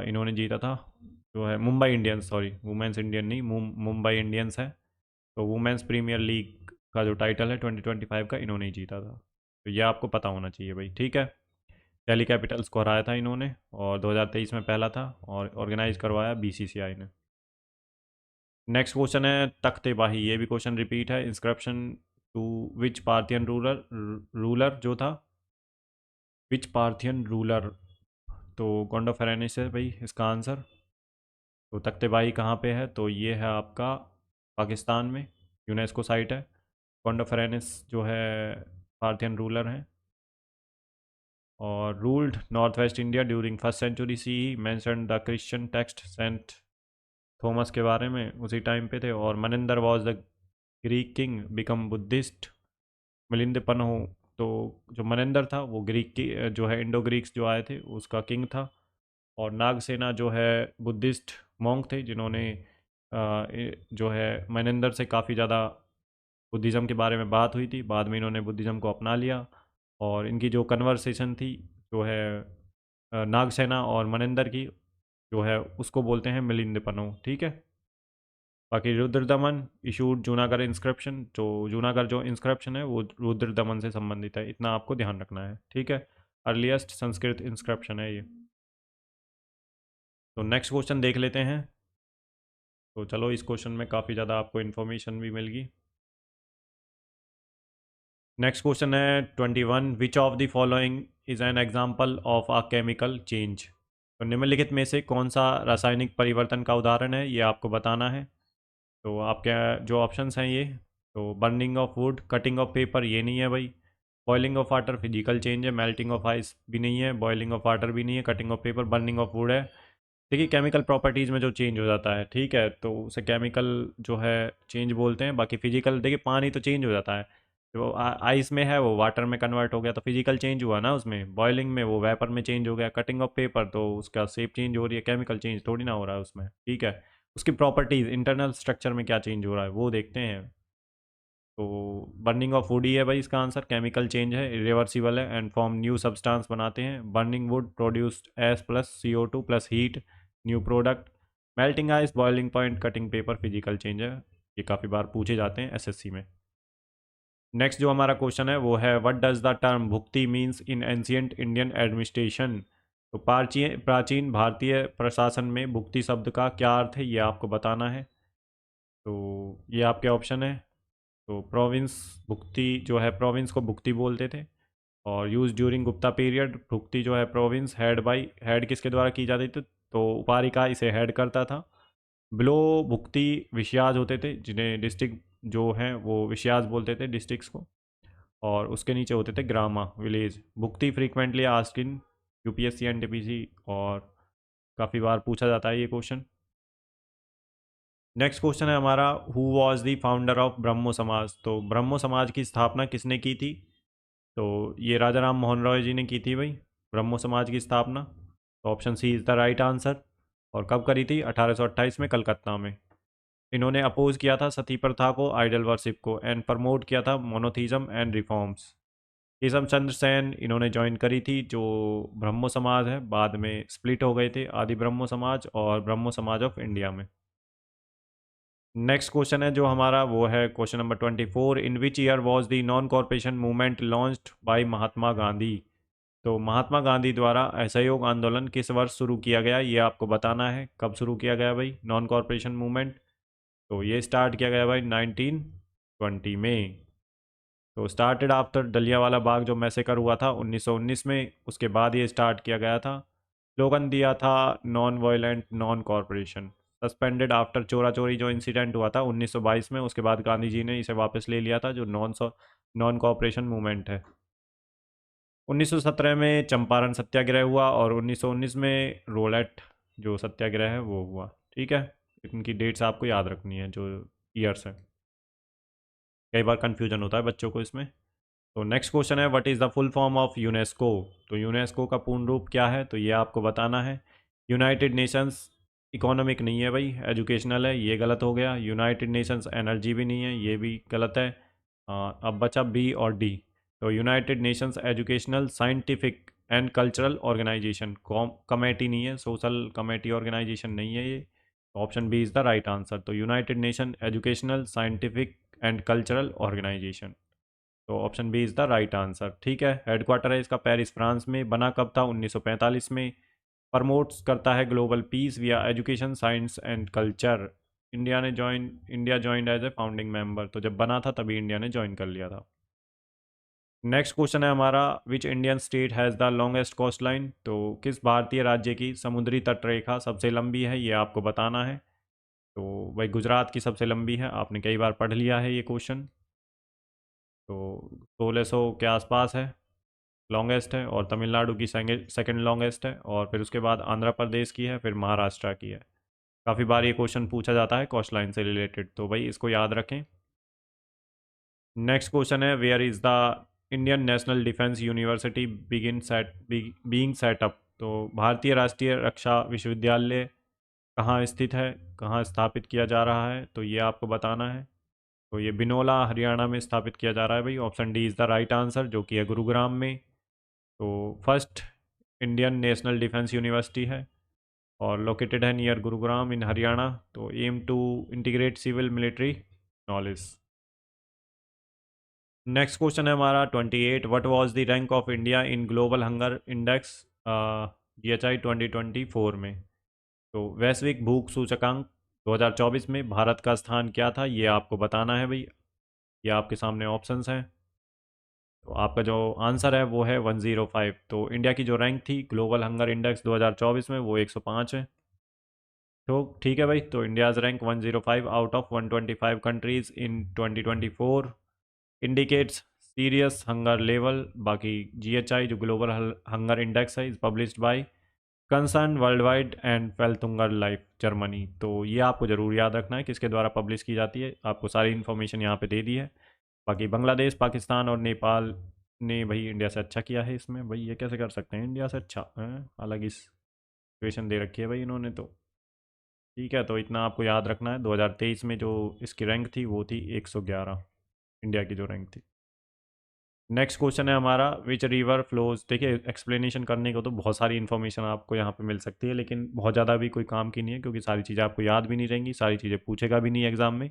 इन्होंने जीता था जो है Mumbai Indians, sorry women's Indian नहीं, मुंबई इंडियंस है। तो वुमेन्स प्रीमियर लीग का जो टाइटल है 2025 का इन्होंने ही जीता था। तो ये आपको पता होना चाहिए भाई। ठीक है, दिल्ली कैपिटल्स को हराया था इन्होंने और 2023 में पहला था और ऑर्गेनाइज करवाया BCCI ने। नेक्स्ट क्वेश्चन है तख्तेबाही, ये भी क्वेश्चन रिपीट है। Inscription to which Parthian ruler जो था, विच पार्थियन रूलर, तो गोंडोफेरेनिस है भाई इसका आंसर। तो तख्तेबाही कहाँ पे है, तो ये है आपका पाकिस्तान में, यूनेस्को साइट है। गोंडोफेरेनिस जो है पार्थियन रूलर हैं और ruled north west India during first century CE। Mention the Christian text Saint Thomas के बारे में उसी टाइम पे थे। और Menander was the Greek king become Buddhist Milinda Panha. तो जो मनिंदर था वो ग्रीक की जो है इंडो ग्रीक्स जो आए थे उसका किंग था। और नागसेना जो है बुद्धिस्ट मॉन्क थे जिन्होंने जो है मनिंदर से काफ़ी ज़्यादा बुद्धिज़्म के बारे में बात हुई थी, बाद में इन्होंने बुद्धिज़्म को अपना लिया। और इनकी जो कन्वर्सेशन थी जो है नागसेना और मनिंदर की जो है उसको बोलते हैं मिलिंदपनो, ठीक है। बाकी रुद्रदमन इशूड जूनागढ़ इंस्क्रिप्शन, जो जूनागढ़ जो इंस्क्रिप्शन है वो रुद्रदमन से संबंधित है, इतना आपको ध्यान रखना है, ठीक है। अर्लीस्ट संस्कृत इंस्क्रिप्शन है ये। तो नेक्स्ट क्वेश्चन देख लेते हैं। तो चलो, इस क्वेश्चन में काफ़ी ज़्यादा आपको इन्फॉर्मेशन भी मिल गई। नेक्स्ट क्वेश्चन है 21, विच of the following is an example of a chemical change. तो निम्नलिखित में से कौन सा रासायनिक परिवर्तन का उदाहरण है, ये आपको बताना है। तो आपके जो ऑप्शंस हैं ये, तो burning of would, cutting of paper, ये नहीं है भाई। Boiling of water physical change है, मेल्टिंग ऑफ आइस भी नहीं है, बॉइलिंग ऑफ वाटर भी नहीं है, cutting of paper, burning of would है। देखिए, केमिकल प्रॉपर्टीज़ में जो चेंज हो जाता है, ठीक है, तो उसे केमिकल जो है चेंज बोलते हैं। बाकी फिजिकल, देखिए पानी तो चेंज हो जाता है, जो आइस में है वो वाटर में कन्वर्ट हो गया तो फिजिकल चेंज हुआ ना उसमें। बॉइलिंग में वो वेपर में चेंज हो गया। कटिंग ऑफ पेपर तो उसका शेप चेंज हो रही है, केमिकल चेंज थोड़ी ना हो रहा है उसमें, ठीक है। उसकी प्रॉपर्टीज़, इंटरनल स्ट्रक्चर में क्या चेंज हो रहा है वो देखते हैं। तो बर्निंग ऑफ वुड ही है भाई इसका आंसर। केमिकल चेंज है, रिवर्सिबल है एंड फॉर्म न्यू सब्सटेंस बनाते हैं। Burning would produced S plus CO2 plus heat, new product. Melting ice, boiling point, cutting paper, physical change है। ये काफ़ी बार पूछे जाते हैं SSC में। नेक्स्ट जो हमारा क्वेश्चन है वो है, what does the term bhukti means in ancient Indian administration. तो प्राचीन प्राचीन भारतीय प्रशासन में भुक्ति शब्द का क्या अर्थ है, ये आपको बताना है। तो ये आपके ऑप्शन है। तो प्रोविंस, भुक्ति जो है प्रोविंस को भुक्ति बोलते थे। और यूज ड्यूरिंग गुप्ता पीरियड, भुक्ति जो है प्रोविंस, हेड बाई, हेड किसके द्वारा की जाती थी, तो उपारिका इसे हेड करता था। बिलो भुक्ति विषयाज होते थे, जिन्हें डिस्ट्रिक्ट जो हैं वो विषयाज बोलते थे डिस्ट्रिक्ट्स को। और उसके नीचे होते थे ग्रामा, village. Bhukti frequently asked in UPSC NTPC, और काफ़ी बार पूछा जाता है ये क्वेश्चन। नेक्स्ट क्वेश्चन है हमारा, who was the founder of Brahmo Samaj. तो ब्रह्मो समाज की स्थापना किसने की थी। तो ये राजा राम मोहन रॉय जी ने की थी भाई, ब्रह्मो समाज की स्थापना। तो option C is the right answer. और कब करी थी, 1828 में कलकत्ता में। इन्होंने अपोज किया था सती प्रथा को, आइडल वर्शिप को, एंड प्रमोट किया था monotheism and reforms. Keshav Chandra Sen इन्होंने ज्वाइन करी थी जो ब्रह्मो समाज है, बाद में स्प्लिट हो गए थे आदि ब्रह्मो समाज और ब्रह्मो समाज ऑफ इंडिया में। नेक्स्ट क्वेश्चन है जो हमारा वो है question number 24, in which year was the non cooperation movement launched by Mahatma Gandhi. तो महात्मा गांधी द्वारा असहयोग आंदोलन किस वर्ष शुरू किया गया, ये आपको बताना है। कब शुरू किया गया भाई नॉन कॉरपोरेशन मूवमेंट। तो ये स्टार्ट किया गया भाई 1920 में। तो स्टार्टेड आफ्टर डलियावाला बाग जो मैसेकर हुआ था 1919 में, उसके बाद ये स्टार्ट किया गया था। स्लोगन दिया था non violent non corporation. Suspended after चोरा चोरी जो इंसिडेंट हुआ था 1922 में, उसके बाद गांधी जी ने इसे वापस ले लिया था, जो नॉन कॉरपोरेशन मूवमेंट है। 1917 में चंपारण सत्याग्रह हुआ और 1919 में रोलेट जो सत्याग्रह है वो हुआ, ठीक है। इनकी डेट्स आपको याद रखनी है, जो ईयर्स हैं। कई बार कन्फ्यूजन होता है बच्चों को इसमें। तो नेक्स्ट क्वेश्चन है, what is the full form of UNESCO. तो यूनेस्को का पूर्ण रूप क्या है, तो ये आपको बताना है। यूनाइटेड नेशंस इकोनॉमिक नहीं है भाई, एजुकेशनल है, ये गलत हो गया। यूनाइटेड नेशंस एनर्जी भी नहीं है, ये भी गलत है। अब बचा बी और डी। तो United Nations educational, scientific and cultural organisation, committee नहीं है, सोशल कमेटी ऑर्गेनाइजेशन नहीं है ये। Option B is the right answer. तो United Nation educational, scientific and cultural organisation. तो option B is the right answer, ठीक है। हेडक्वार्टर है इसका पेरिस फ्रांस में। बना कब था, 1945 में। प्रमोट्स करता है global peace via education, science and culture. India joined as a founding member, तो जब बना था तभी इंडिया ने ज्वाइन कर लिया था। नेक्स्ट क्वेश्चन है हमारा, which Indian state has the longest coast line. तो किस भारतीय राज्य की समुद्री तटरेखा सबसे लंबी है, ये आपको बताना है। तो भाई गुजरात की सबसे लंबी है, आपने कई बार पढ़ लिया है ये क्वेश्चन। तो 1600 के आसपास है, लॉन्गेस्ट है। और तमिलनाडु की सेकंड लॉन्गेस्ट है, और फिर उसके बाद आंध्र प्रदेश की है, फिर महाराष्ट्र की है। काफ़ी बार ये क्वेश्चन पूछा जाता है कोस्ट लाइन से रिलेटेड, तो भाई इसको याद रखें। नेक्स्ट क्वेश्चन है, where is the Indian National Defence University being set up. तो भारतीय राष्ट्रीय रक्षा विश्वविद्यालय कहाँ स्थित है, कहाँ स्थापित किया जा रहा है, तो ये आपको बताना है। तो ये बिनोला हरियाणा में स्थापित किया जा रहा है भाई। Option D is the right answer, जो कि है गुरुग्राम में। तो first Indian National Defence University है और लोकेटेड है नियर गुरुग्राम इन हरियाणा। तो aim to integrate civil military knowledge. Next question है हमारा 28, what was the rank of India in Global hunger Index GHI 2024 में। तो वैश्विक भूख सूचकांक 2024 में भारत का स्थान क्या था, ये आपको बताना है भाई। ये आपके सामने ऑप्शंस हैं। तो आपका जो आंसर है वो है 105। तो इंडिया की जो रैंक थी ग्लोबल हंगर इंडेक्स 2024 में वो 105 है। तो ठीक है भाई, तो India's rank 105 out of 125 countries in 2024 indicates serious hunger level. बाकी GHI जो ग्लोबल हंगर इंडेक्स है is published by Concern Worldwide and फेल्तुंगर लाइफ जर्मनी। तो ये आपको ज़रूर याद रखना है किसके द्वारा पब्लिश की जाती है। आपको सारी इन्फॉर्मेशन यहाँ पे दे दी है। बाकी बांग्लादेश, पाकिस्तान और नेपाल ने भाई इंडिया से अच्छा किया है इसमें। भाई ये कैसे कर सकते हैं इंडिया से अच्छा हैं? अलग ही सिचुएशन दे रखी है भाई इन्होंने तो। ठीक है, तो इतना आपको याद रखना है। 2023 में जो इसकी रैंक थी वो थी 111, इंडिया की जो रैंक थी। नेक्स्ट क्वेश्चन है हमारा, विच रिवर फ्लोज। देखिए एक्सप्लेनेशन करने को तो बहुत सारी इन्फॉर्मेशन आपको यहाँ पे मिल सकती है, लेकिन बहुत ज़्यादा भी कोई काम की नहीं है क्योंकि सारी चीज़ें आपको याद भी नहीं रहेंगी, सारी चीज़ें पूछेगा भी नहीं एग्जाम में।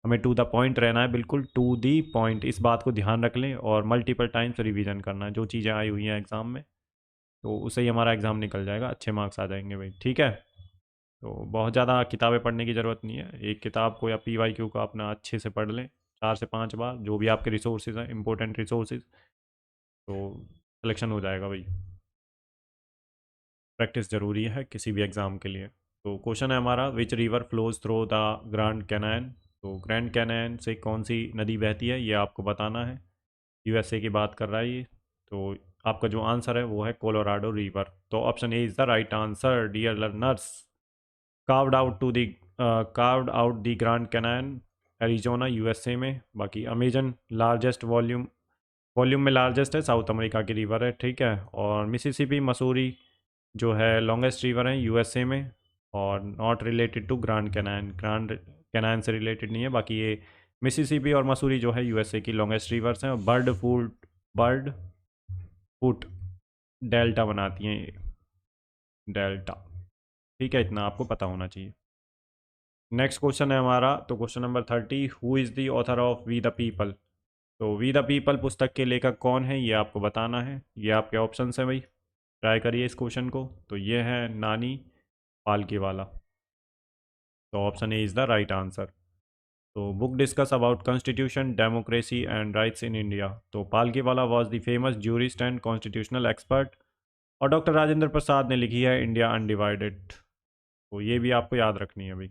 हमें टू द पॉइंट रहना है, बिल्कुल टू दी पॉइंट। इस बात को ध्यान रख लें और मल्टीपल टाइम्स रिवीजन करना है जो चीज़ें आई हुई हैं एग्ज़ाम में। तो उससे ही हमारा एग्ज़ाम निकल जाएगा, अच्छे मार्क्स आ जाएंगे भाई। ठीक है, तो बहुत ज़्यादा किताबें पढ़ने की ज़रूरत नहीं है। एक किताब को या PYQ को अपना अच्छे से पढ़ लें 4 से 5 बार, जो भी आपके रिसोर्सेज हैं इंपॉर्टेंट रिसोर्सेज, तो सिलेक्शन हो जाएगा भाई। प्रैक्टिस ज़रूरी है किसी भी एग्ज़ाम के लिए। तो क्वेश्चन है हमारा, which river flows through the Grand canyon. तो ग्रैंड कैनान से कौन सी नदी बहती है ये आपको बताना है। USA की बात कर रहा है ये। तो आपका जो आंसर है वो है कोलोराडो रिवर। तो option A is the right answer dear learners. Carved out to the carved out the Grand Canyon Arizona USA में। बाकी अमेजन लार्जेस्ट वॉल्यूम में लार्जेस्ट है, साउथ अमेरिका की रिवर है। ठीक है, और मिसिसिपी मसूरी जो है लॉन्गेस्ट रिवर है USA में, और not related to Grand Canyon से रिलेटेड नहीं है। बाकी ये मिसिसिपी और मसूरी जो है USA की लॉन्गेस्ट रिवर्स हैं और बर्ड फुट डेल्टा बनाती हैं ये, डेल्टा। ठीक है, इतना आपको पता होना चाहिए। नेक्स्ट क्वेश्चन है हमारा, तो question number 30, who is the author of We the People. तो वी द पीपल पुस्तक के लेखक कौन है ये आपको बताना है। ये आपके ऑप्शन है भाई, ट्राई करिए इस क्वेश्चन को। तो ये है नानी पालकीवाला। तो option A is the right answer. तो book discuss about constitution democracy and rights in India. तो Palkhivala was the famous jurist and constitutional expert. और डॉक्टर राजेंद्र प्रसाद ने लिखी है इंडिया अनडिवाइडेड। तो ये भी आपको याद रखनी है भाई।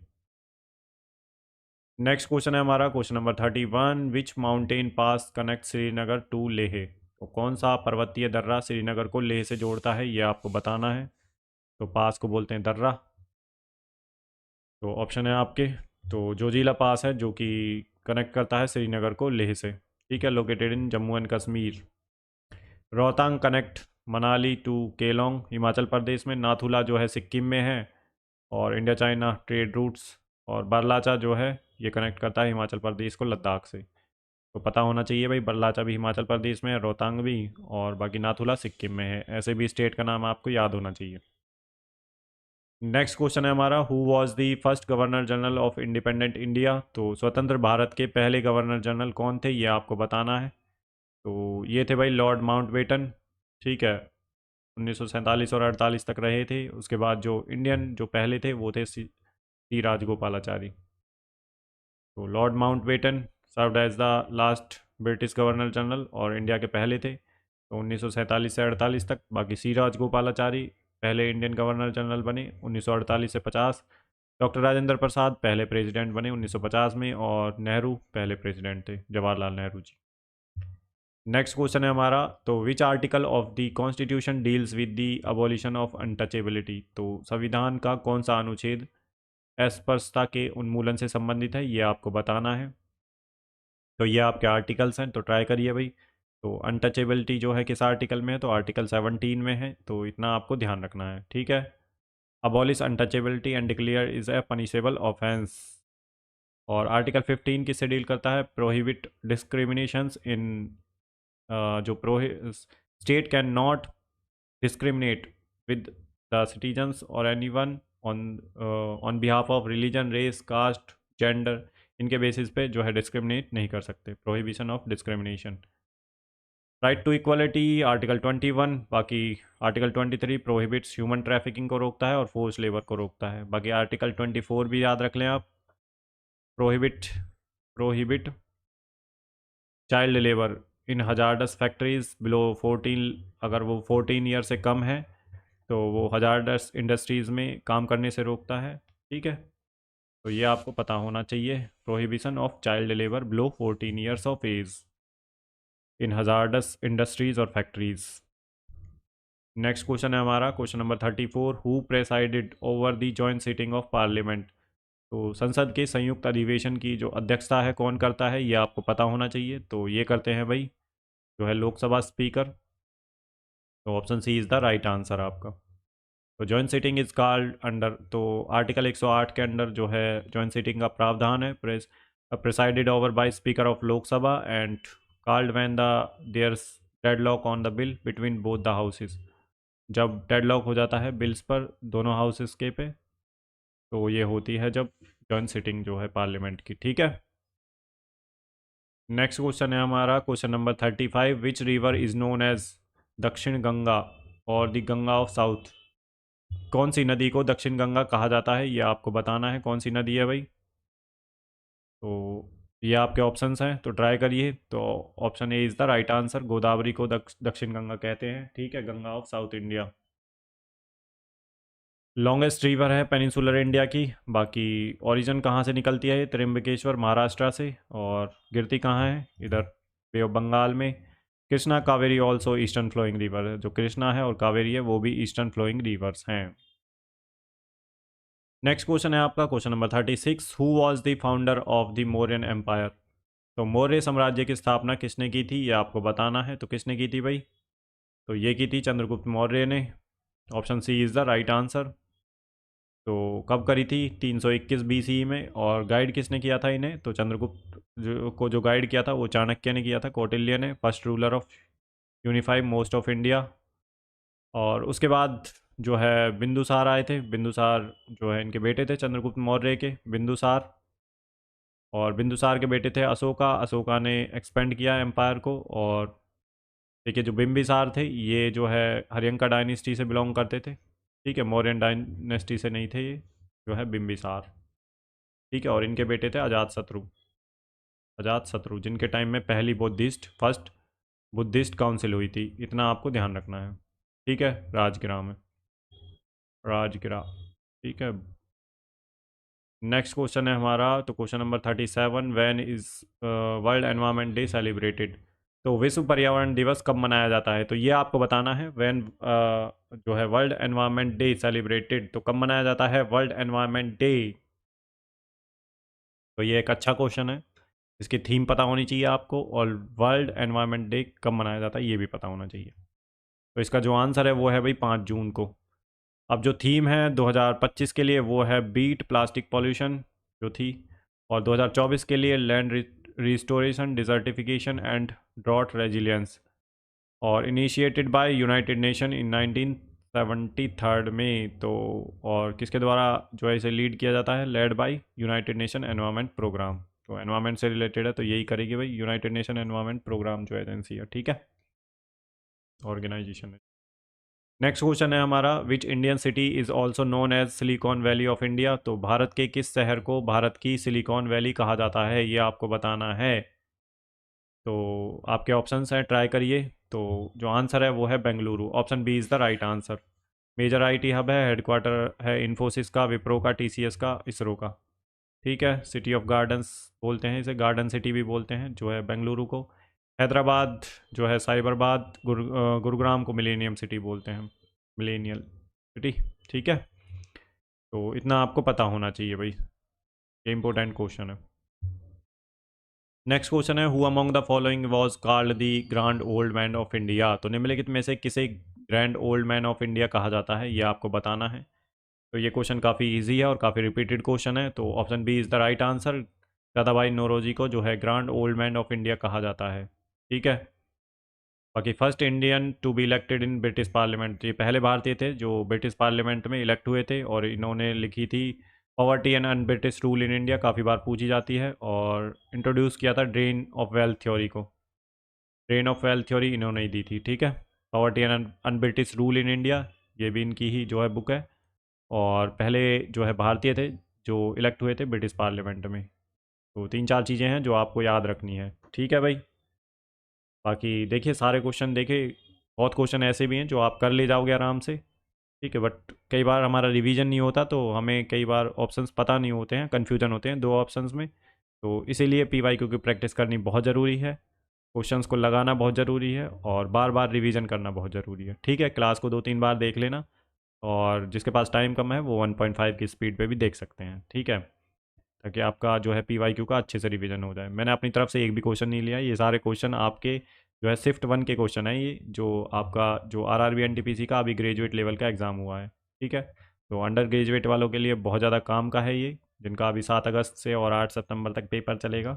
नेक्स्ट क्वेश्चन है हमारा, question number 31, which mountain pass connect Srinagar to Leh. तो कौन सा पर्वतीय दर्रा श्रीनगर को लेह से जोड़ता है ये आपको बताना है। तो पास को बोलते हैं दर्रा। तो ऑप्शन है आपके, तो जोजिला पास है जो कि कनेक्ट करता है श्रीनगर को लेह से। ठीक है, located in Jammu and Kashmir. Rohtang connect Manali to Keylong Himachal Pradesh में। नाथुला जो है सिक्किम में है और इंडिया चाइना ट्रेड रूट्स। और बरलाचा जो है ये कनेक्ट करता है हिमाचल प्रदेश को लद्दाख से। तो पता होना चाहिए भाई, बरलाचा भी हिमाचल प्रदेश में है, रोहतांग भी, और बाकी नाथुला सिक्किम में है। ऐसे भी स्टेट का नाम आपको याद होना चाहिए। नेक्स्ट क्वेश्चन है हमारा, who was the first governor general of independent India. तो स्वतंत्र भारत के पहले गवर्नर जनरल कौन थे ये आपको बताना है। तो ये थे भाई लॉर्ड माउंटबेटन। ठीक है, 1947 और 48 तक रहे थे। उसके बाद जो इंडियन जो पहले थे वो थे सी राजगोपालाचारी। तो Lord Mountbatten served as the last British Governor General और इंडिया के पहले थे, तो 1947 से 48 तक। बाकी सी राजगोपालाचारी पहले इंडियन गवर्नर जनरल बने 1948 से 50। डॉक्टर राजेंद्र प्रसाद पहले प्रेसिडेंट बने 1950 में, और नेहरू पहले प्रेसिडेंट थे, जवाहरलाल नेहरू जी। नेक्स्ट क्वेश्चन है हमारा, तो विच article of the constitution deals with the abolition of untouchability. तो संविधान का कौन सा अनुच्छेद अस्पृश्यता के उन्मूलन से संबंधित है ये आपको बताना है। तो ये आपके आर्टिकल्स हैं, तो ट्राई करिए भाई। तो अनटचेबिलिटी जो है किस आर्टिकल में है, तो आर्टिकल 17 में है। तो इतना आपको ध्यान रखना है। ठीक है, abolish untouchability and declare is a punishable offence. और आर्टिकल 15 किससे डील करता है, प्रोहिबिट डिस्क्रिमिनेशंस इन जो state cannot discriminate with the citizens और anyone on on behalf of religion, race, caste, gender, इनके बेसिस पे जो है डिस्क्रिमिनेट नहीं कर सकते। Prohibition of discrimination. Right to equality article 21। बाकी आर्टिकल 23 प्रोहिबिट्स ह्यूमन ट्रैफिकिंग को रोकता है और फोर्स लेबर को रोकता है। बाकी आर्टिकल 24 भी याद रख लें आप। Prohibit prohibit child labour in hazardous factories below 14, अगर वो 14 ईयर से कम है तो वो हजार्डस इंडस्ट्रीज़ में काम करने से रोकता है। ठीक है, तो ये आपको पता होना चाहिए। Prohibition of child labour below 14 years of age in hazardous industries और फैक्ट्रीज। नेक्स्ट क्वेश्चन है हमारा question number 34। Who presided over the joint sitting of parliament. तो संसद के संयुक्त अधिवेशन की जो अध्यक्षता है कौन करता है, ये आपको पता होना चाहिए। तो ये करते हैं भाई जो है लोकसभा स्पीकर। तो option C is the right answer आपका। तो joint sitting is called under, तो आर्टिकल 108 के अंडर जो है जॉइंट सिटिंग का प्रावधान है। Presided over by speaker of Lok Sabha and called when the there's deadlock on the bill between both the houses. जब डेडलॉक हो जाता है बिल्स पर दोनों हाउसेस के पे, तो ये होती है जब जॉइंट सिटिंग जो है पार्लियामेंट की। ठीक है, नेक्स्ट क्वेश्चन है हमारा question number 35। Which river is known as Dakshin Ganga और द गंगा ऑफ साउथ। कौन सी नदी को दक्षिण गंगा कहा जाता है, ये आपको बताना है कौन सी नदी है भाई। तो ये आपके ऑप्शंस हैं, तो ट्राई करिए। तो option A is the right answer. Godavari को दक्षिण गंगा कहते हैं। ठीक है, Ganga of south India. Longest river है पेनिनसुलर इंडिया की। बाकी ओरिजिन कहाँ से निकलती है, ये त्र्यंबकेश्वर महाराष्ट्र से, और गिरती कहाँ है, इधर बे ऑफ बंगाल में। Krishna Kaveri also eastern flowing river है। जो कृष्णा है और कावेरी है वो भी ईस्टर्न फ्लोइंग रिवर्स हैं। नेक्स्ट क्वेश्चन है आपका question number 36। Who was the founder of the Mauryan empire. तो मौर्य साम्राज्य की स्थापना किसने की थी, ये आपको बताना है। तो किसने की थी भाई, तो ये की थी चंद्रगुप्त मौर्य ने। Option C is the right answer. तो कब करी थी, 321 BCE में। और गाइड किसने किया था इन्हें, तो चंद्रगुप्त जो गाइड किया था वो चाणक्य ने किया था, कौटिल्य ने, first ruler of unify most of India. और उसके बाद जो है बिंदुसार आए थे। बिंदुसार जो है इनके बेटे थे चंद्रगुप्त मौर्य के, बिंदुसार। और बिंदुसार के बेटे थे अशोका। अशोका ने एक्सपेंड किया एम्पायर को। और देखिए जो बिंबिसार थे ये जो है हरियंका डायनेस्टी से बिलोंग करते थे। ठीक है, मौर्यन डायनेस्टी से नहीं थे ये, जो है बिंबिसार। ठीक है, और इनके बेटे थे अजातशत्रु। अजातशत्रु जिनके टाइम में पहली फर्स्ट बुद्धिस्ट काउंसिल हुई थी, इतना आपको ध्यान रखना है। ठीक है, राजगिरा में, राजगिरा। ठीक है, नेक्स्ट क्वेश्चन है हमारा तो question number 37। When is world environment day celebrated. तो विश्व पर्यावरण दिवस कब मनाया जाता है, तो ये आपको बताना है। व्हेन जो है वर्ल्ड एनवायरनमेंट डे सेलिब्रेटेड, तो कब मनाया जाता है वर्ल्ड एनवायरनमेंट डे। तो ये एक अच्छा क्वेश्चन है, इसकी थीम पता होनी चाहिए आपको, और वर्ल्ड एनवायरनमेंट डे कब मनाया जाता है ये भी पता होना चाहिए। तो इसका जो आंसर है वो है भाई 5 जून को। अब जो थीम है 2025 के लिए वो है बीट प्लास्टिक पॉल्यूशन जो थी, और 2024 के लिए land restoration, desertification and drought resilience, और initiated by United Nation in 1973 में। तो और किसके द्वारा जो है इसे लीड किया जाता है, led by United Nation Environment Programme. तो एनवायरनमेंट से रिलेटेड है तो यही करेगी भाई यूनाइटेड नेशन एनवायरनमेंट प्रोग्राम जो एजेंसी है। ठीक है, ऑर्गेनाइजेशन है। नेक्स्ट क्वेश्चन है हमारा which Indian city is also known as Silicon Valley of India. तो भारत के किस शहर को भारत की सिलिकॉन वैली कहा जाता है, ये आपको बताना है। तो आपके ऑप्शंस हैं, ट्राई करिए। तो जो आंसर है वो है Bengaluru. Option B is the right answer. Major IT hub है, हेडक्वार्टर है इन्फोसिस का, विप्रो का, टीसीएस का, इसरो का। ठीक है, सिटी ऑफ गार्डन्स बोलते हैं इसे, गार्डन सिटी भी बोलते हैं जो है बेंगलुरु को। हैदराबाद जो है साइबराबाद, गुरुग्राम को मिलेनियम सिटी बोलते हैं, मिलेनियल सिटी। ठीक है, तो इतना आपको पता होना चाहिए भाई, ये इंपॉर्टेंट क्वेश्चन है। नेक्स्ट क्वेश्चन है who among the following was called the grand old man of India. तो निम्नलिखित में से किसे grand old man of India कहा जाता है, ये आपको बताना है। तो ये क्वेश्चन काफ़ी इजी है और काफ़ी रिपीटेड क्वेश्चन है। तो option B is the right answer. Dadabhai Naoroji को जो है grand old man of India कहा जाता है। ठीक है, बाकी first Indian to be elected in British parliament, ये पहले भारतीय थे जो ब्रिटिश पार्लियामेंट में इलेक्ट हुए थे। और इन्होंने लिखी थी poverty and un British rule in India, काफ़ी बार पूछी जाती है। और इंट्रोड्यूस किया था ड्रेन ऑफ वेल्थ थ्योरी को, ड्रेन ऑफ वेल्थ थ्योरी इन्होंने ही दी थी। ठीक है, poverty and un British rule in India, ये भी इनकी ही जो है बुक है। और पहले जो है भारतीय थे जो इलेक्ट हुए थे ब्रिटिश पार्लियामेंट में। तो 3-4 चीज़ें हैं जो आपको याद रखनी है। ठीक है भाई, बाकी देखिए सारे क्वेश्चन देखिए, बहुत क्वेश्चन ऐसे भी हैं जो आप कर ले जाओगे आराम से। ठीक है, बट कई बार हमारा रिवीजन नहीं होता तो हमें कई बार ऑप्शंस पता नहीं होते हैं, कन्फ्यूजन होते हैं दो ऑप्शंस में। तो इसीलिए पीवाईक्यू की प्रैक्टिस करनी बहुत ज़रूरी है, क्वेश्चंस को लगाना बहुत ज़रूरी है और बार बार रिवीजन करना बहुत ज़रूरी है। ठीक है, क्लास को 2-3 बार देख लेना, और जिसके पास टाइम कम है वो 1.5 की स्पीड पे भी देख सकते हैं। ठीक है, ताकि आपका जो है पीवाईक्यू का अच्छे से रिवीजन हो जाए। मैंने अपनी तरफ से एक भी क्वेश्चन नहीं लिया, ये सारे क्वेश्चन आपके जो है शिफ्ट 1 के क्वेश्चन है, ये जो आपका जो आरआरबी एनटीपीसी का अभी ग्रेजुएट लेवल का एग्ज़ाम हुआ है। ठीक है, तो अंडर ग्रेजुएट वालों के लिए बहुत ज़्यादा काम का है ये, जिनका अभी 7 अगस्त से और 8 सितंबर तक पेपर चलेगा।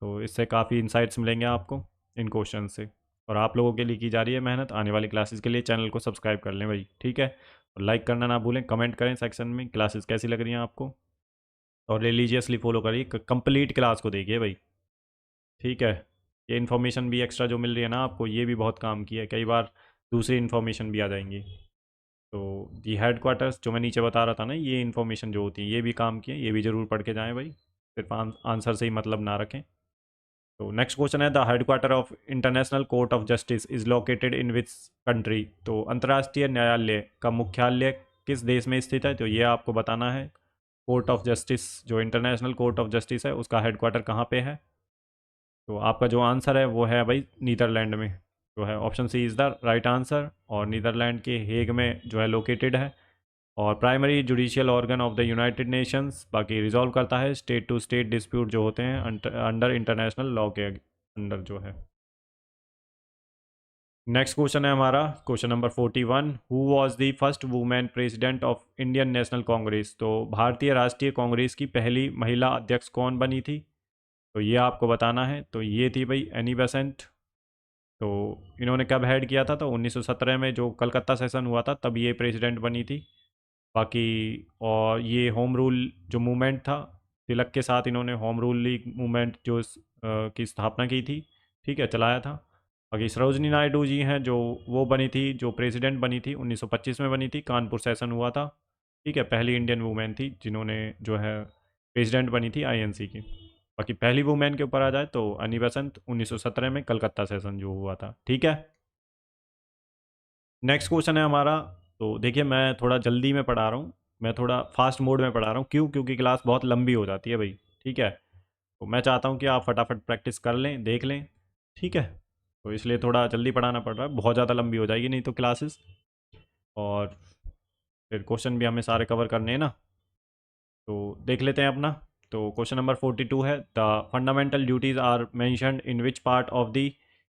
तो इससे काफ़ी इंसाइट्स मिलेंगे आपको इन क्वेश्चन से। और आप लोगों के लिए की जा रही है मेहनत, आने वाली क्लासेस के लिए चैनल को सब्सक्राइब कर लें भाई। ठीक है, और लाइक करना ना भूलें, कमेंट करें सेक्शन में क्लासेस कैसी लग रही हैं आपको, और रिलीजियसली फॉलो करिए, कंप्लीट क्लास को देखिए भाई। ठीक है, ये इन्फॉर्मेशन भी एक्स्ट्रा जो मिल रही है ना आपको, ये भी बहुत काम की है, कई बार दूसरी इन्फॉर्मेशन भी आ जाएंगी। तो ये हेड क्वार्टर्स जो मैं नीचे बता रहा था ना, ये इन्फॉर्मेशन जो होती है ये भी काम की है, ये भी ज़रूर पढ़ के जाएँ भाई, सिर्फ आंसर से ही मतलब ना रखें। तो नेक्स्ट क्वेश्चन है, the headquarter of international court of justice is located in which country. तो अंतर्राष्ट्रीय न्यायालय का मुख्यालय किस देश में स्थित है, तो ये आपको बताना है। कोर्ट ऑफ जस्टिस, जो इंटरनेशनल कोर्ट ऑफ जस्टिस है, उसका हेडक्वार्टर कहाँ पे है। तो आपका जो आंसर है वो है भाई नीदरलैंड में, जो है option C is the right answer. और नीदरलैंड के हेग में जो है लोकेटेड है, और primary judicial organ of the United Nations, बाकी रिजॉल्व करता है स्टेट टू स्टेट डिस्प्यूट जो होते हैं अंडर इंटरनेशनल लॉ के अंडर जो है। नेक्स्ट क्वेश्चन है हमारा question number 41, who was the first women president of Indian National Congress. तो भारतीय राष्ट्रीय कांग्रेस की पहली महिला अध्यक्ष कौन बनी थी, तो ये आपको बताना है। तो ये थी भाई एनी बेसेंट। तो इन्होंने कब हेड किया था, तो 1917 में जो कलकत्ता सेशन हुआ था तब ये प्रेसिडेंट बनी थी। बाकी और ये होम रूल जो मूवमेंट था, तिलक के साथ इन्होंने होम रूल लीग मूवमेंट जो की स्थापना की थी। ठीक है, चलाया था। बाकी सरोजनी नायडू जी हैं जो वो बनी थी, जो प्रेसिडेंट बनी थी 1925 में बनी थी, कानपुर सेशन हुआ था। ठीक है, पहली इंडियन वूमेन थी जिन्होंने जो है प्रेसिडेंट बनी थी आईएनसी की। बाकी पहली वूमेन के ऊपर आ जाए तो अनी बेसेंट 1917 में कलकत्ता सेशन जो हुआ था। ठीक है, नेक्स्ट क्वेश्चन है हमारा। तो देखिए मैं थोड़ा जल्दी में पढ़ा रहा हूँ, मैं थोड़ा फास्ट मोड में पढ़ा रहा हूँ, क्यों, क्योंकि क्लास बहुत लंबी हो जाती है भाई। ठीक है, तो मैं चाहता हूँ कि आप फटाफट प्रैक्टिस कर लें, देख लें। ठीक है, तो इसलिए थोड़ा जल्दी पढ़ाना पड़ रहा है, बहुत ज़्यादा लंबी हो जाएगी नहीं तो क्लासेस, और फिर क्वेश्चन भी हमें सारे कवर करने हैं ना। तो देख लेते हैं अपना। तो क्वेश्चन नंबर 42 है, the fundamental duties are mentioned in which part of the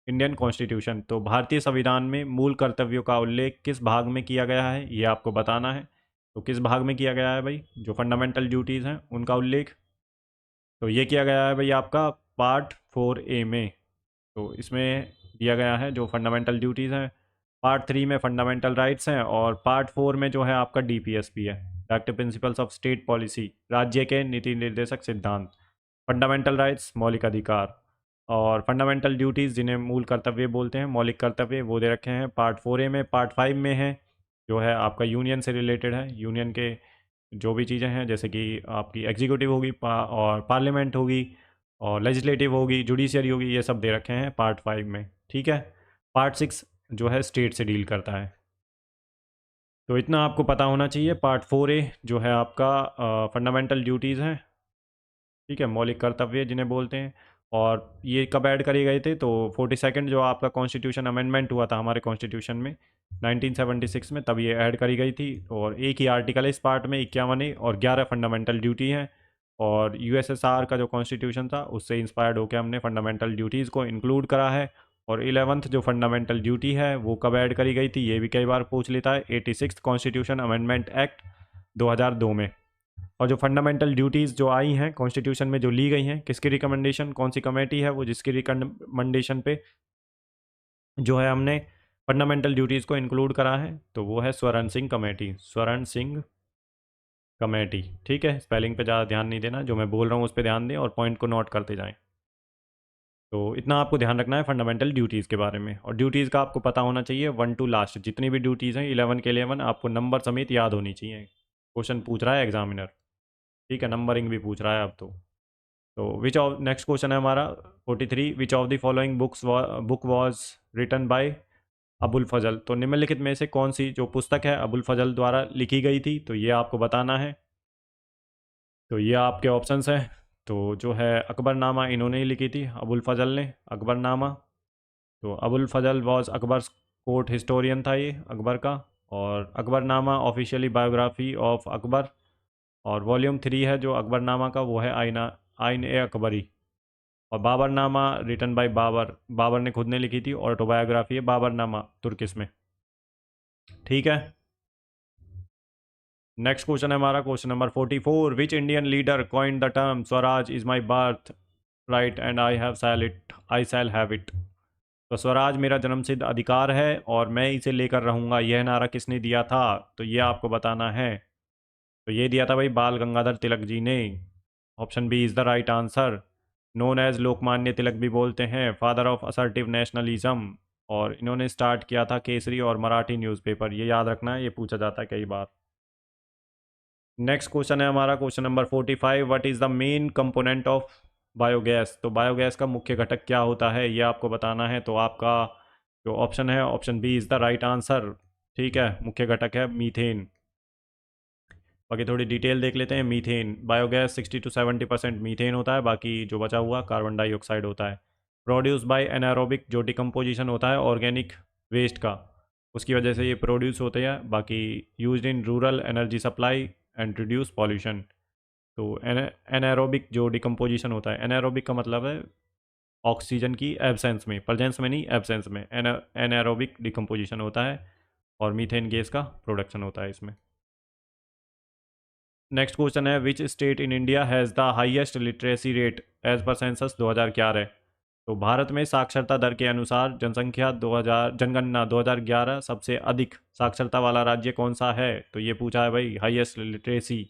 Indian constitution. तो भारतीय संविधान में मूल कर्तव्यों का उल्लेख किस भाग में किया गया है, ये आपको बताना है। तो किस भाग में किया गया है भाई, जो फंडामेंटल ड्यूटीज़ हैं उनका उल्लेख, तो ये किया गया है भाई आपका पार्ट 4A में। तो इसमें दिया गया है जो फंडामेंटल ड्यूटीज़ हैं। पार्ट 3 में फंडामेंटल राइट्स हैं, और पार्ट 4 में जो है आपका डीपीएसपी है, directive principles of state policy, राज्य के नीति निर्देशक सिद्धांत। फंडामेंटल राइट्स मौलिक अधिकार, और फंडामेंटल ड्यूटीज़ जिन्हें मूल कर्तव्य बोलते हैं, मौलिक कर्तव्य, वो दे रखे हैं पार्ट 4A में। पार्ट 5 में है जो है आपका यूनियन से रिलेटेड है, यूनियन के जो भी चीज़ें हैं, जैसे कि आपकी एग्जीक्यूटिव होगी और पार्लियामेंट होगी, और लेजिस्लेटिव होगी, जुडिशियरी होगी, ये सब दे रखे हैं पार्ट 5 में। ठीक है, पार्ट 6 जो है स्टेट से डील करता है। तो इतना आपको पता होना चाहिए। पार्ट 4A जो है आपका फंडामेंटल ड्यूटीज़ हैं। ठीक है, मौलिक कर्तव्य जिन्हें बोलते हैं। और ये कब ऐड करे गए थे, तो 42nd जो आपका कॉन्स्टिट्यूशन अमेंडमेंट हुआ था हमारे कॉन्स्टिट्यूशन में 1976 में, तब ये ऐड करी गई थी। और एक ही आर्टिकल है इस पार्ट में, 51A, और 11 फंडामेंटल ड्यूटी हैं। और यूएसएसआर का जो कॉन्स्टिट्यूशन था उससे इंस्पायर्ड होकर हमने फंडामेंटल ड्यूटीज़ को इंक्लूड करा है। और 11th जो फंडामेंटल ड्यूटी है वो कब ऐड करी गई थी, ये भी कई बार पूछ लेता है, 86th कॉन्स्टिट्यूशन अमेंडमेंट एक्ट 2002 में। और जो फंडामेंटल ड्यूटीज़ जो आई हैं कॉन्स्टिट्यूशन में, जो ली गई हैं, किसकी रिकमेंडेशन, कौन सी कमेटी है वो जिसकी रिकमेंडेशन पे जो है हमने फंडामेंटल ड्यूटीज़ को इंक्लूड करा है, तो वो है स्वर्ण सिंह कमेटी, स्वर्ण सिंह कमेटी। ठीक है, स्पेलिंग पे ज़्यादा ध्यान नहीं देना, जो मैं बोल रहा हूँ उस पर ध्यान दें और पॉइंट को नोट करते जाएं। तो इतना आपको ध्यान रखना है फंडामेंटल ड्यूटीज़ के बारे में, और ड्यूटीज़ का आपको पता होना चाहिए 1 टू लास्ट, जितनी भी ड्यूटीज़ हैं 11 के 11 आपको नंबर समेत याद होनी चाहिए। क्वेश्चन पूछ रहा है एग्जामिनर, ठीक है, नंबरिंग भी पूछ रहा है अब तो विच ऑफ, नेक्स्ट क्वेश्चन है हमारा 43, which of the following book was written by Abul Fazal. तो निम्नलिखित में से कौन सी जो पुस्तक है अबुल फजल द्वारा लिखी गई थी, तो ये आपको बताना है। तो ये आपके ऑप्शंस हैं। तो जो है अकबरनामा इन्होंने ही लिखी थी, अबुल फजल ने, अकबरनामा। तो अबुल फजल वॉज अकबर कोर्ट हिस्टोरियन था ये अकबर का। और Akbarnama officially biography of Akbar. और वॉल्यूम 3 है जो अकबरनामा का, वो है आइन ए अकबरी। और बाबरनामा रिटन बाय बाबर, बाबर ने खुद ने लिखी थी, ऑटोबायोग्राफी है बाबरनामा तुर्किश में। ठीक है, नेक्स्ट क्वेश्चन है हमारा question number 44, which Indian leader coined the term Swaraj is my birth right and I shall have it. तो स्वराज मेरा जन्मसिद्ध अधिकार है और मैं इसे लेकर रहूंगा, यह नारा किसने दिया था, तो ये आपको बताना है। तो ये दिया था भाई बाल गंगाधर तिलक जी ने। Option B is the right answer. Known as Lokmanya Tilak भी बोलते हैं, फादर ऑफ असर्टिव नेशनलिज्म। और इन्होंने स्टार्ट किया था केसरी और मराठी न्यूज़पेपर, ये याद रखना है, ये पूछा जाता है कई बार। नेक्स्ट क्वेश्चन है हमारा question number 45, what is the main component of biogas. तो बायोगैस का मुख्य घटक क्या होता है, ये आपको बताना है। तो आपका जो ऑप्शन है option B is the right answer. ठीक है, मुख्य घटक है मीथेन। बाकी थोड़ी डिटेल देख लेते हैं। मीथेन बायोगैस 60 to 70% मीथेन होता है, बाकी जो बचा हुआ कार्बन डाइऑक्साइड होता है। प्रोड्यूस बाय एनारोबिक, जो डिकम्पोजिशन होता है ऑर्गेनिक वेस्ट का, उसकी वजह से ये प्रोड्यूस होते हैं। बाकी used in rural energy supply and reduce pollution. तो एनारोबिक जो डिकम्पोजिशन होता है, एनारोबिक का मतलब है ऑक्सीजन की एब्सेंस में, प्रेजेंस में नहीं एब्सेंस में एनारोबिक डिकम्पोजिशन होता है, और मीथेन गैस का प्रोडक्शन होता है इसमें। नेक्स्ट क्वेश्चन है, which state in India has the highest literacy rate as per census 2011। तो भारत में साक्षरता दर के अनुसार जनसंख्या 2000 जनगणना 2011 सबसे अधिक साक्षरता वाला राज्य कौन सा है, तो ये पूछा है भाई। हाईएस्ट लिटरेसी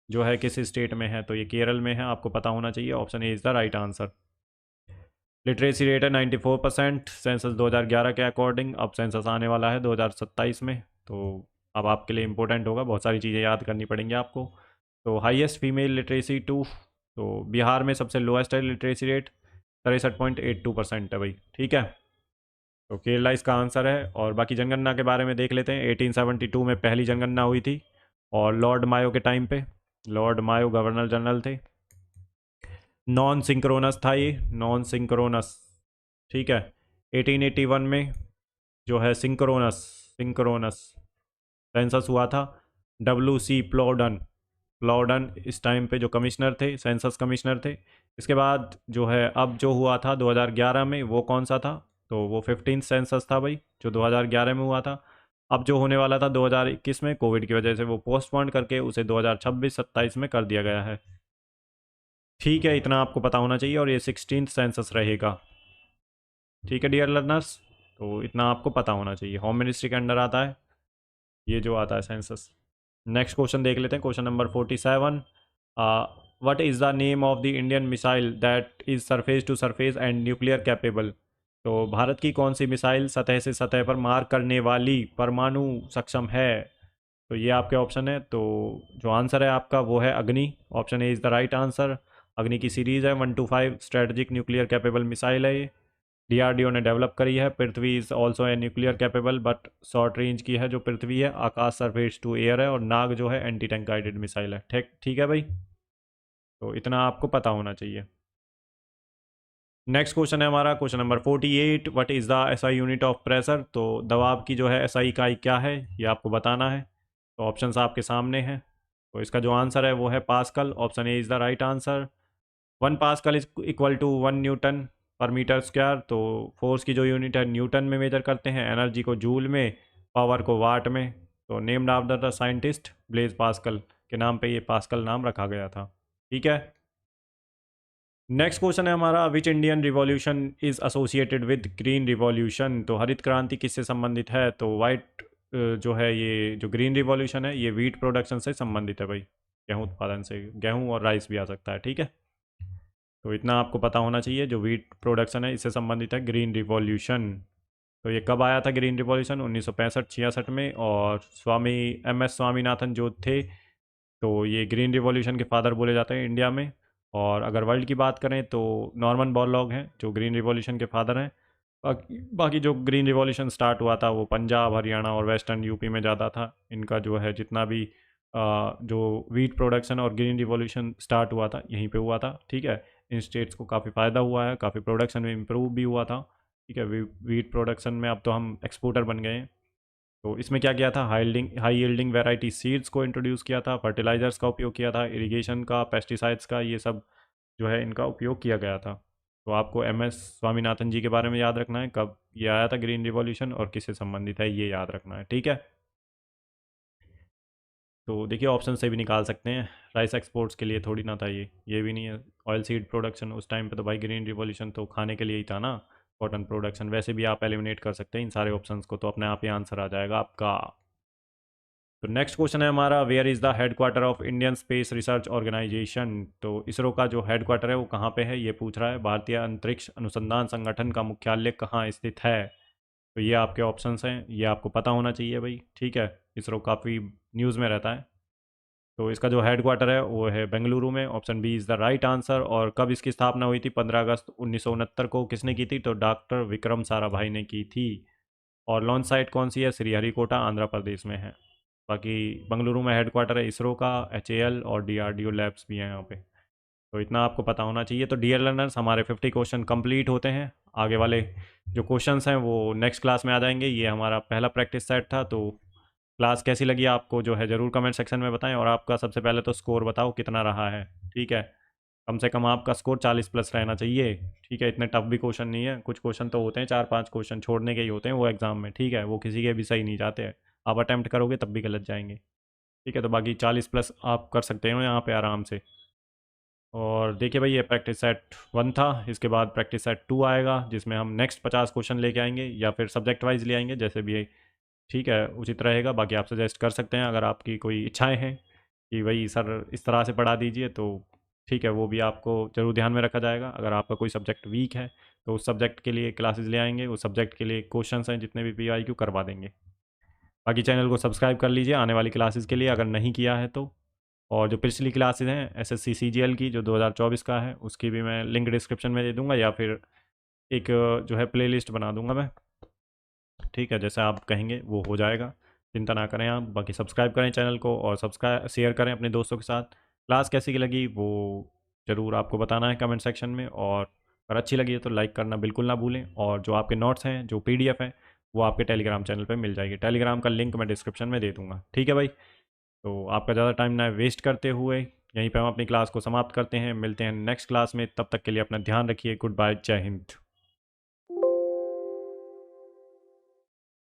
जो है किस स्टेट में है, तो ये केरल में है, आपको पता होना चाहिए। Option A is the right answer. Literacy rate है 94% सेंसस 2011 के अकॉर्डिंग। अब सेंसस आने वाला है 2027 में, तो अब आपके लिए इंपॉर्टेंट होगा, बहुत सारी चीज़ें याद करनी पड़ेंगी आपको। तो हाईएस्ट फीमेल लिटरेसी 2, तो बिहार में सबसे लोएस्ट है लिटरेसी रेट 63.82% है भाई। ठीक है, तो केरला इसका आंसर है। और बाकी जनगणना के बारे में देख लेते हैं। 1872 में पहली जनगणना हुई थी, और लॉर्ड मायो के टाइम पे, लॉर्ड मायो गवर्नर जनरल थे। नॉन सिंक्रोनस था ये, नॉन सिंक्रोनस। ठीक है, 1881 में जो है सिंक्रोनस, सिंक्रोनस सेंसस हुआ था। WC प्लॉडन, प्लॉडन इस टाइम पे जो कमिश्नर थे, सेंसस कमिश्नर थे। इसके बाद जो है अब जो हुआ था 2011 में, वो कौन सा था, तो वो 15th सेंसस था भाई, जो 2011 में हुआ था। अब जो होने वाला था 2021 में, कोविड की वजह से वो पोस्टपोन करके उसे 2026-27 में कर दिया गया है। ठीक है, इतना आपको पता होना चाहिए, और ये 16th सेंसस रहेगा। ठीक है डियर लर्नर्स, तो इतना आपको पता होना चाहिए। होम मिनिस्ट्री के अंडर आता है ये जो आता है सेंसस। नेक्स्ट क्वेश्चन देख लेते हैं, question number 47, what is the name of the Indian missile that is surface to surface and nuclear capable. तो भारत की कौन सी मिसाइल सतह से सतह पर मार करने वाली, परमाणु सक्षम है, तो ये आपके ऑप्शन है। तो जो आंसर है आपका वो है अग्नि। Option A is the right answer. अग्नि की सीरीज़ है 125 स्ट्रेटजिक न्यूक्लियर कैपेबल मिसाइल है ये, DRDO ने डेवलप करी है। Prithvi is also a nuclear capable but short range की है जो पृथ्वी है, आकाश सरफेस टू एयर है, और नाग जो है एंटी टैंक गाइडेड मिसाइल है। ठीक ठीक है भाई, तो इतना आपको पता होना चाहिए। नेक्स्ट क्वेश्चन है हमारा question number 48, what is the SI unit of pressure. तो दबाव की जो है SI इकाई क्या है, ये आपको बताना है। तो ऑप्शंस आपके सामने हैं। तो इसका जो आंसर है वो है pascal. Option A is the right answer. 1 pascal is equal to 1 newton per metre square. तो फोर्स की जो यूनिट है न्यूटन में मेजर करते हैं, एनर्जी को जूल में, पावर को वाट में। तो named after the scientist Blaise Pascal के नाम पे ये पास्कल नाम रखा गया था। ठीक है, नेक्स्ट क्वेश्चन है हमारा, which Indian revolution is associated with green revolution. तो हरित क्रांति किससे संबंधित है? तो वाइट जो है ये जो ग्रीन रिवॉल्यूशन है ये वीट प्रोडक्शन से संबंधित है भाई, गेहूं उत्पादन से। गेहूं और राइस भी आ सकता है, ठीक है। तो इतना आपको पता होना चाहिए, जो वीट प्रोडक्शन है इससे संबंधित है ग्रीन रिवॉल्यूशन। तो ये कब आया था ग्रीन रिवॉल्यूशन? 1965-66 में। और स्वामी MS स्वामीनाथन जो थे, तो ये ग्रीन रिवॉल्यूशन के फादर बोले जाते हैं इंडिया में। और अगर वर्ल्ड की बात करें तो नॉर्मन बोरलॉग हैं जो ग्रीन रिवॉल्यूशन के फादर हैं। बाकी जो ग्रीन रिवॉल्यूशन स्टार्ट हुआ था वो पंजाब, हरियाणा और वेस्टर्न यूपी में ज़्यादा था। इनका जो है जितना भी जो वीट प्रोडक्शन और ग्रीन रिवॉल्यूशन स्टार्ट हुआ था यहीं पे हुआ था, ठीक है। इन स्टेट्स को काफ़ी फ़ायदा हुआ है, काफ़ी प्रोडक्शन में इम्प्रूव भी हुआ था, ठीक है। वीट प्रोडक्शन में अब तो हम एक्सपोर्टर बन गए हैं। तो इसमें क्या किया था, हाई यील्डिंग वैरायटी सीड्स को इंट्रोड्यूस किया था, फर्टिलाइजर्स का उपयोग किया था, इरिगेशन का, पेस्टिसाइड्स का, ये सब जो है इनका उपयोग किया गया था। तो आपको MS स्वामीनाथन जी के बारे में याद रखना है, कब ये आया था ग्रीन रिवॉल्यूशन और किससे संबंधित है ये याद रखना है, ठीक है। तो देखिए ऑप्शन से भी निकाल सकते हैं, राइस एक्सपोर्ट्स के लिए थोड़ी ना था ये भी नहीं है। ऑयल सीड प्रोडक्शन उस टाइम पे तो भाई ग्रीन रिवॉल्यूशन तो खाने के लिए ही था ना। कॉटन प्रोडक्शन वैसे भी आप एलिमिनेट कर सकते हैं इन सारे ऑप्शंस को, तो अपने आप ही आंसर आ जाएगा आपका। तो नेक्स्ट क्वेश्चन है हमारा, where is the headquarter of Indian Space Research Organisation. तो इसरो का जो हेडक्वार्टर है वो कहाँ पे है ये पूछ रहा है। भारतीय अंतरिक्ष अनुसंधान संगठन का मुख्यालय कहाँ स्थित है? तो ये आपके ऑप्शंस हैं, ये आपको पता होना चाहिए भाई, ठीक है। इसरो काफ़ी न्यूज़ में रहता है। तो इसका जो हेडक्वार्टर है वो है बेंगलुरु में। Option B is the right answer. और कब इसकी स्थापना हुई थी? 15 अगस्त 1969 को। किसने की थी? तो डॉक्टर विक्रम साराभाई ने की थी। और लॉन्च साइट कौन सी है? श्रीहरिकोटा आंध्र प्रदेश में है। बाकी बेंगलुरु में हेडक्वार्टर है इसरो का, HAL और DRDO लैब्स भी हैं यहाँ पे। तो इतना आपको पता होना चाहिए। तो डियर लर्नर्स, हमारे 50 क्वेश्चन कंप्लीट होते हैं। आगे वाले जो क्वेश्चंस हैं वो नेक्स्ट क्लास में आ जाएंगे। ये हमारा पहला प्रैक्टिस सेट था। तो क्लास कैसी लगी आपको जो है ज़रूर कमेंट सेक्शन में बताएं। और आपका सबसे पहले तो स्कोर बताओ कितना रहा है, ठीक है। कम से कम आपका स्कोर 40+ रहना चाहिए, ठीक है। इतने टफ भी क्वेश्चन नहीं है, कुछ क्वेश्चन तो होते हैं 4-5 क्वेश्चन छोड़ने के ही होते हैं वो एग्ज़ाम में, ठीक है। वो किसी के भी सही नहीं जाते हैं, आप अटैम्प्ट करोगे तब भी गलत जाएंगे, ठीक है। तो बाकी 40+ आप कर सकते हो यहाँ पे आराम से। और देखिए भाई, ये प्रैक्टिस सेट 1 था। इसके बाद प्रैक्टिस सेट 2 आएगा जिसमें हम नेक्स्ट 50 क्वेश्चन लेके आएंगे, या फिर सब्जेक्ट वाइज ले आएंगे, जैसे भी ठीक है उचित रहेगा। बाकी आप सजेस्ट कर सकते हैं अगर आपकी कोई इच्छाएं हैं कि भाई सर इस तरह से पढ़ा दीजिए, तो ठीक है वो भी आपको ज़रूर ध्यान में रखा जाएगा। अगर आपका कोई सब्जेक्ट वीक है तो उस सब्जेक्ट के लिए क्लासेस ले आएंगे, उस सब्जेक्ट के लिए क्वेश्चंस हैं जितने भी PYQ करवा देंगे। बाकी चैनल को सब्सक्राइब कर लीजिए आने वाली क्लासेस के लिए अगर नहीं किया है तो। और जो पिछली क्लासेस हैं SSC CGL की जो 2024 का है उसकी भी मैं लिंक डिस्क्रिप्शन में दे दूंगा, या फिर एक जो है प्लेलिस्ट बना दूंगा मैं, ठीक है। जैसे आप कहेंगे वो हो जाएगा, चिंता ना करें आप। बाकी सब्सक्राइब करें चैनल को और सब्सक्राइब शेयर करें अपने दोस्तों के साथ। क्लास कैसी लगी वो ज़रूर आपको बताना है कमेंट सेक्शन में। और अगर अच्छी लगी है तो लाइक करना बिल्कुल ना भूलें। और जो आपके नोट्स हैं, जो PDF है, वो आपके टेलीग्राम चैनल पे मिल जाएगी। टेलीग्राम का लिंक मैं डिस्क्रिप्शन में दे दूँगा, ठीक है भाई। तो आपका ज़्यादा टाइम ना वेस्ट करते हुए यहीं पर हम अपनी क्लास को समाप्त करते हैं। मिलते हैं नेक्स्ट क्लास में, तब तक के लिए अपना ध्यान रखिए। गुड बाय, जय हिंद।